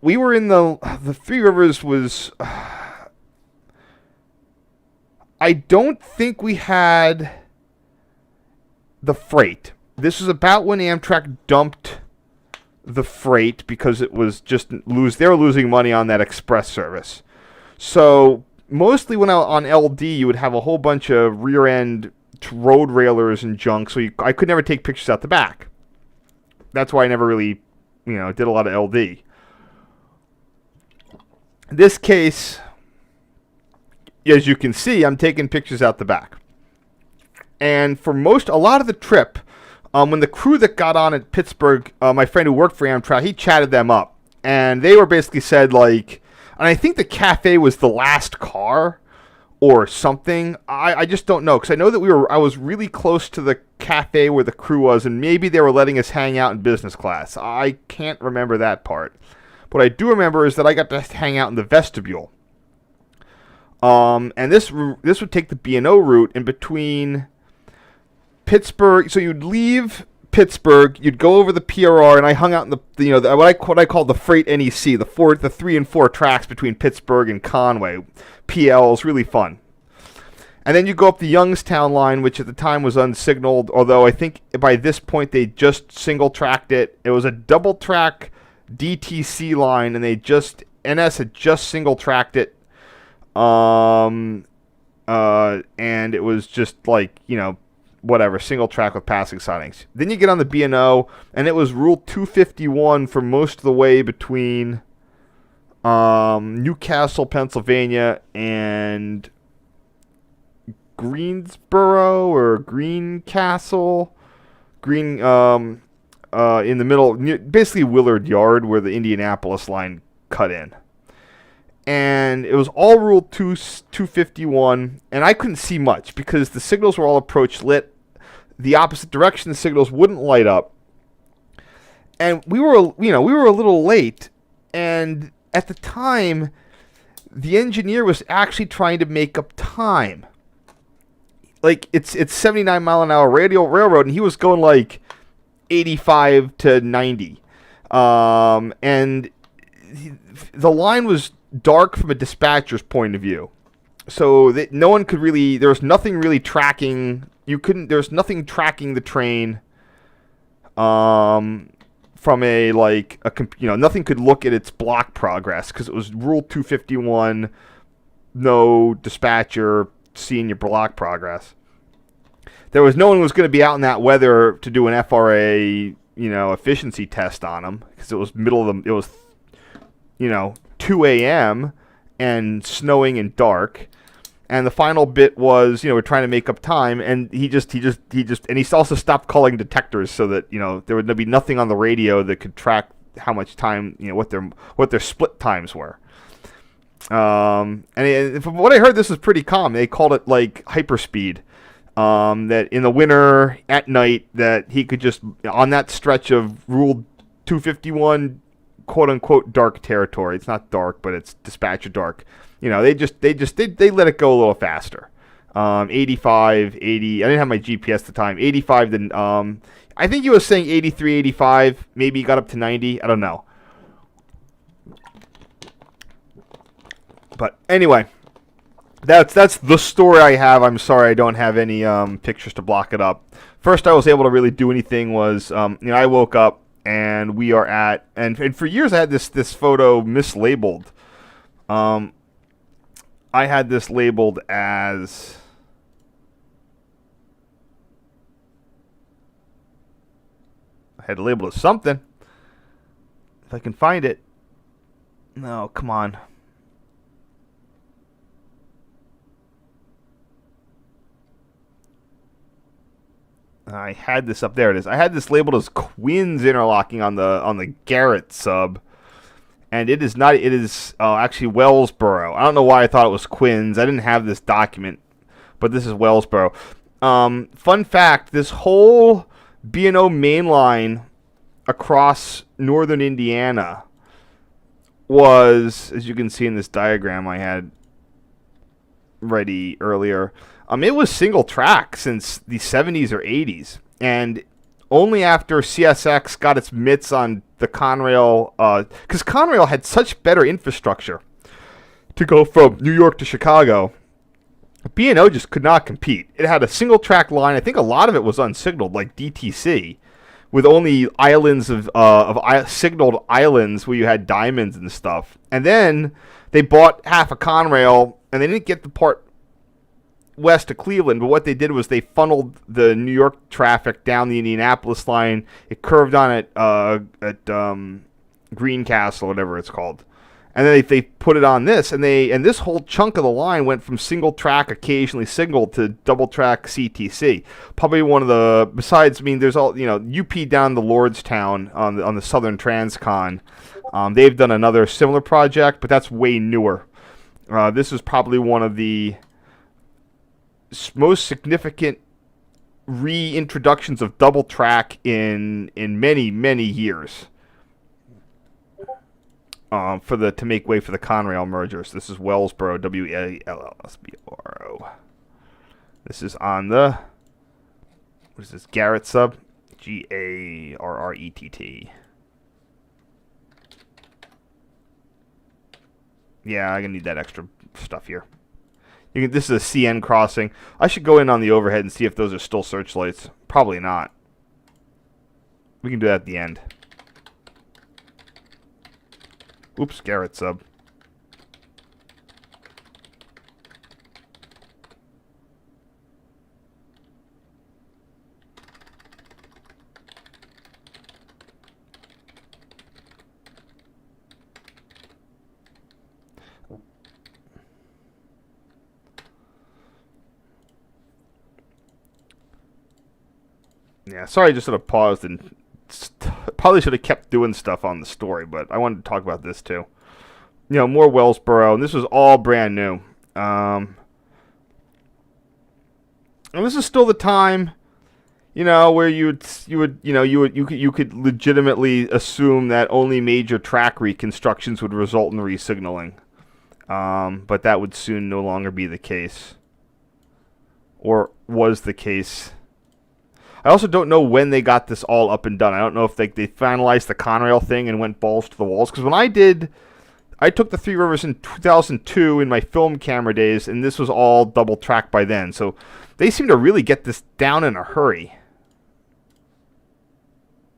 We were in the Three Rivers was, I don't think we had the freight. This was about when Amtrak dumped the freight because it was just they were losing money on that express service. So mostly when on LD, you would have a whole bunch of rear end road railers and junk. So I could never take pictures out the back. That's why I never really did a lot of LD. In this case, as you can see, I'm taking pictures out the back. And for a lot of the trip, when the crew that got on at Pittsburgh, my friend who worked for Amtrak, he chatted them up. And they were basically said, like, and I think the cafe was the last car or something. I just don't know, because I know that I was really close to the cafe where the crew was, and maybe they were letting us hang out in business class. I can't remember that part. What I do remember is that I got to hang out in the vestibule. And this would take the B&O route in between Pittsburgh. So you'd leave Pittsburgh, you'd go over the PRR, and I hung out in what I call the freight NEC, the 3 and 4 tracks between Pittsburgh and Conway. PL's really fun. And then you go up the Youngstown line, which at the time was unsignaled, although I think by this point they just single-tracked it. It was a double-track DTC line, and NS had just single-tracked it. And it was just like, whatever, single track with passing sidings. Then you get on the B&O, and it was Rule 251 for most of the way between Newcastle, Pennsylvania, and Greensboro or Greencastle, in the middle, basically Willard Yard, where the Indianapolis line cut in. And it was all Rule 251, and I couldn't see much because the signals were all approach lit. The opposite direction, the signals wouldn't light up. And we were a little late, and at the time, the engineer was actually trying to make up time. Like, it's 79 mile an hour railroad, and he was going like 85 to 90. And the line was dark from a dispatcher's point of view, so that no one could really. There was nothing really tracking. There was nothing tracking the train. From nothing could look at its block progress because it was Rule 251. No dispatcher seeing your block progress. There was no one who was going to be out in that weather to do an FRA, efficiency test on them because it was It was, 2 a.m. and snowing and dark, and the final bit was we're trying to make up time, and he also stopped calling detectors so that there would be nothing on the radio that could track how much time what their split times were. And from what I heard, this was pretty common. They called it like hyperspeed. That in the winter at night that he could just on that stretch of Rule 251. "Quote unquote dark territory." It's not dark, but it's dispatcher dark. They let it go a little faster. 85, 80. I didn't have my GPS at the time. 85. Then I think he was saying 83, 85. Maybe he got up to 90. I don't know. But anyway, that's the story I have. I'm sorry I don't have any pictures to block it up. First I was able to really do anything was I woke up. And we are at, and for years I had this photo mislabeled. I had this labeled as, I had to label it as something. If I can find it. No, come on. I had this up there. It is. I had this labeled as Quinn's interlocking on the Garrett sub, and it is not. It is actually Wellsboro. I don't know why I thought it was Quinn's. I didn't have this document, but this is Wellsboro. Fun fact: this whole B&O main line across northern Indiana was, as you can see in this diagram I had ready earlier. It was single track since the 70s or 80s, and only after CSX got its mitts on the Conrail, because Conrail had such better infrastructure to go from New York to Chicago, B&O just could not compete. It had a single track line. I think a lot of it was unsignaled, like DTC, with only islands of signaled islands where you had diamonds and stuff. And then they bought half of Conrail, and they didn't get the part west of Cleveland, but what they did was they funneled the New York traffic down the Indianapolis line. It curved on at Greencastle, whatever it's called, And then they put it on this, and this whole chunk of the line went from single track, occasionally single, to double track CTC. Probably one of the, besides, I mean, there's all, UP down to Lordstown on the Southern Transcon. They've done another similar project, but that's way newer. This is probably one of the most significant reintroductions of double track in many, many years. To make way for the Conrail mergers. This is Wellsboro, WALLSBRO. This is on the, what is this, Garrett sub? GARRETT. Yeah, I'm going to need that extra stuff here. This is a CN crossing. I should go in on the overhead and see if those are still searchlights. Probably not. We can do that at the end. Oops, Garrett sub. Yeah, sorry I just sort of paused and probably should have kept doing stuff on the story, but I wanted to talk about this too. More Wellsboro, and this was all brand new. And this is still the time, where you could legitimately assume that only major track reconstructions would result in resignaling. But that would soon no longer be the case, or was the case. I also don't know when they got this all up and done. I don't know if they finalized the Conrail thing and went balls to the walls. Because when I took the Three Rivers in 2002 in my film camera days, and this was all double track by then. So they seem to really get this down in a hurry.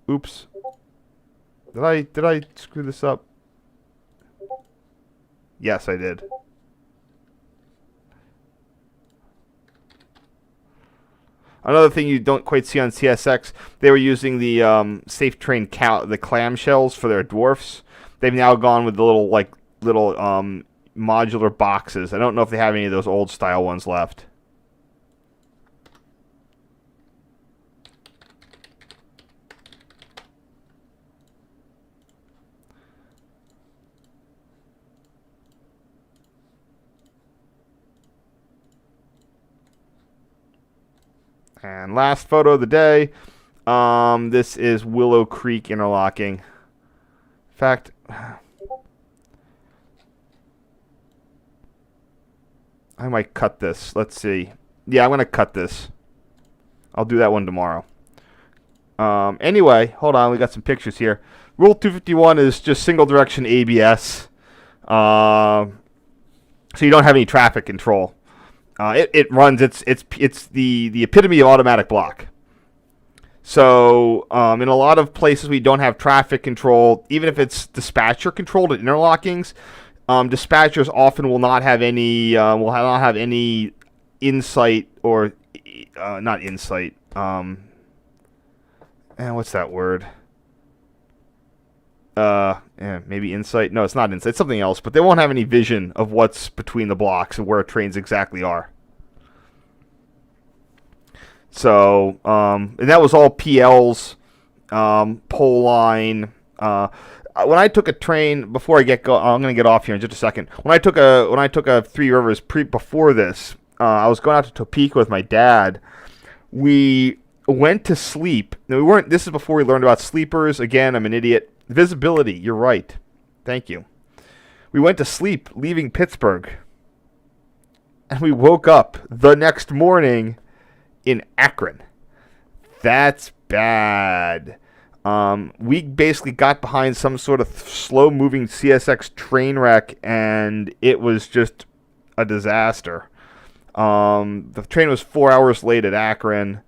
Oops. Did I screw this up? Yes, I did. Another thing you don't quite see on CSX, they were using the Safe Train the clamshells for their dwarfs. They've now gone with the little modular boxes. I don't know if they have any of those old style ones left. And last photo of the day, this is Willow Creek interlocking. In fact, I might cut this. Let's see. Yeah, I'm going to cut this. I'll do that one tomorrow. Anyway, hold on. We got some pictures here. Rule 251 is just single direction ABS. So you don't have any traffic control. It runs. It's the epitome of automatic block. So in a lot of places we don't have traffic control, even if it's dispatcher controlled at interlockings, dispatchers often will not have any insight or not insight. What's that word? Maybe insight. No, it's not insight. It's something else. But they won't have any vision of what's between the blocks and where trains exactly are. So, and that was all PLs, pole line. When I took a train before I'm going to get off here in just a second. When I took a Three Rivers before this, I was going out to Topeka with my dad. We went to sleep. Now, this is before we learned about sleepers. Again, I'm an idiot. Visibility, you're right. Thank you. We went to sleep leaving Pittsburgh. And we woke up the next morning in Akron. That's bad. We basically got behind some sort of slow-moving CSX train wreck, and it was just a disaster. The train was 4 hours late at Akron.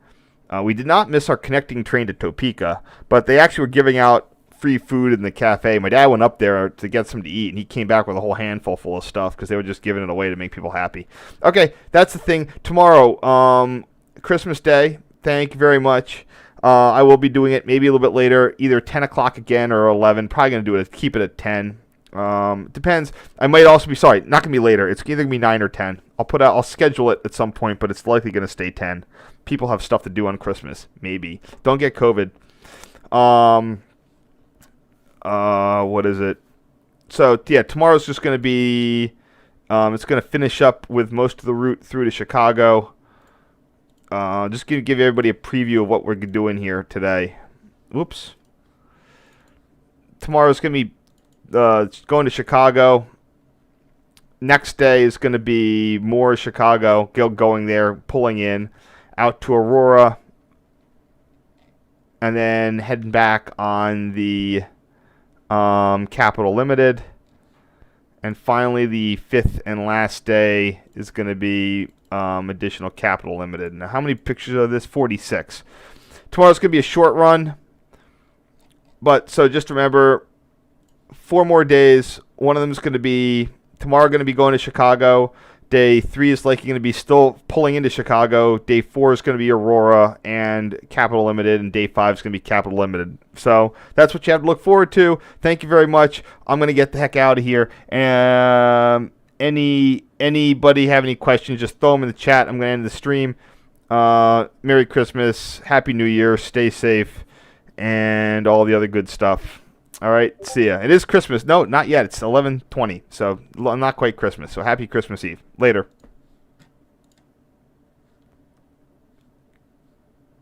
We did not miss our connecting train to Topeka, but they actually were giving out free food in the cafe. My dad went up there to get something to eat, and he came back with a whole handful full of stuff because they were just giving it away to make people happy. Okay, that's the thing. Tomorrow, Christmas Day, thank you very much. I will be doing it maybe a little bit later, either 10 o'clock again or 11. Probably going to keep it at 10. Depends. I might also be sorry. Not gonna be later. It's either gonna be 9 or 10. I'll schedule it at some point, but it's likely gonna stay 10. People have stuff to do on Christmas. Maybe. Don't get COVID. What is it? So yeah, tomorrow's just gonna be. It's gonna finish up with most of the route through to Chicago. Just gonna give everybody a preview of what we're doing here today. Whoops. Tomorrow's gonna be going to Chicago. Next day is going to be more Chicago, going there, pulling in, out to Aurora, and then heading back on the Capital Limited. And finally, the fifth and last day is going to be additional Capital Limited. Now, how many pictures of this? 46. Tomorrow's going to be a short run. But so just remember, 4 more days. One of them is going to be tomorrow. Going to be going to Chicago. Day 3 is likely going to be still pulling into Chicago. Day 4 is going to be Aurora and Capital Limited, and Day 5 is going to be Capital Limited. So that's what you have to look forward to. Thank you very much. I'm going to get the heck out of here. Anybody have any questions? Just throw them in the chat. I'm going to end the stream. Merry Christmas, Happy New Year, stay safe, and all the other good stuff. All right, see ya. It is Christmas. No, not yet. It's 11:20, so not quite Christmas. So happy Christmas Eve. Later.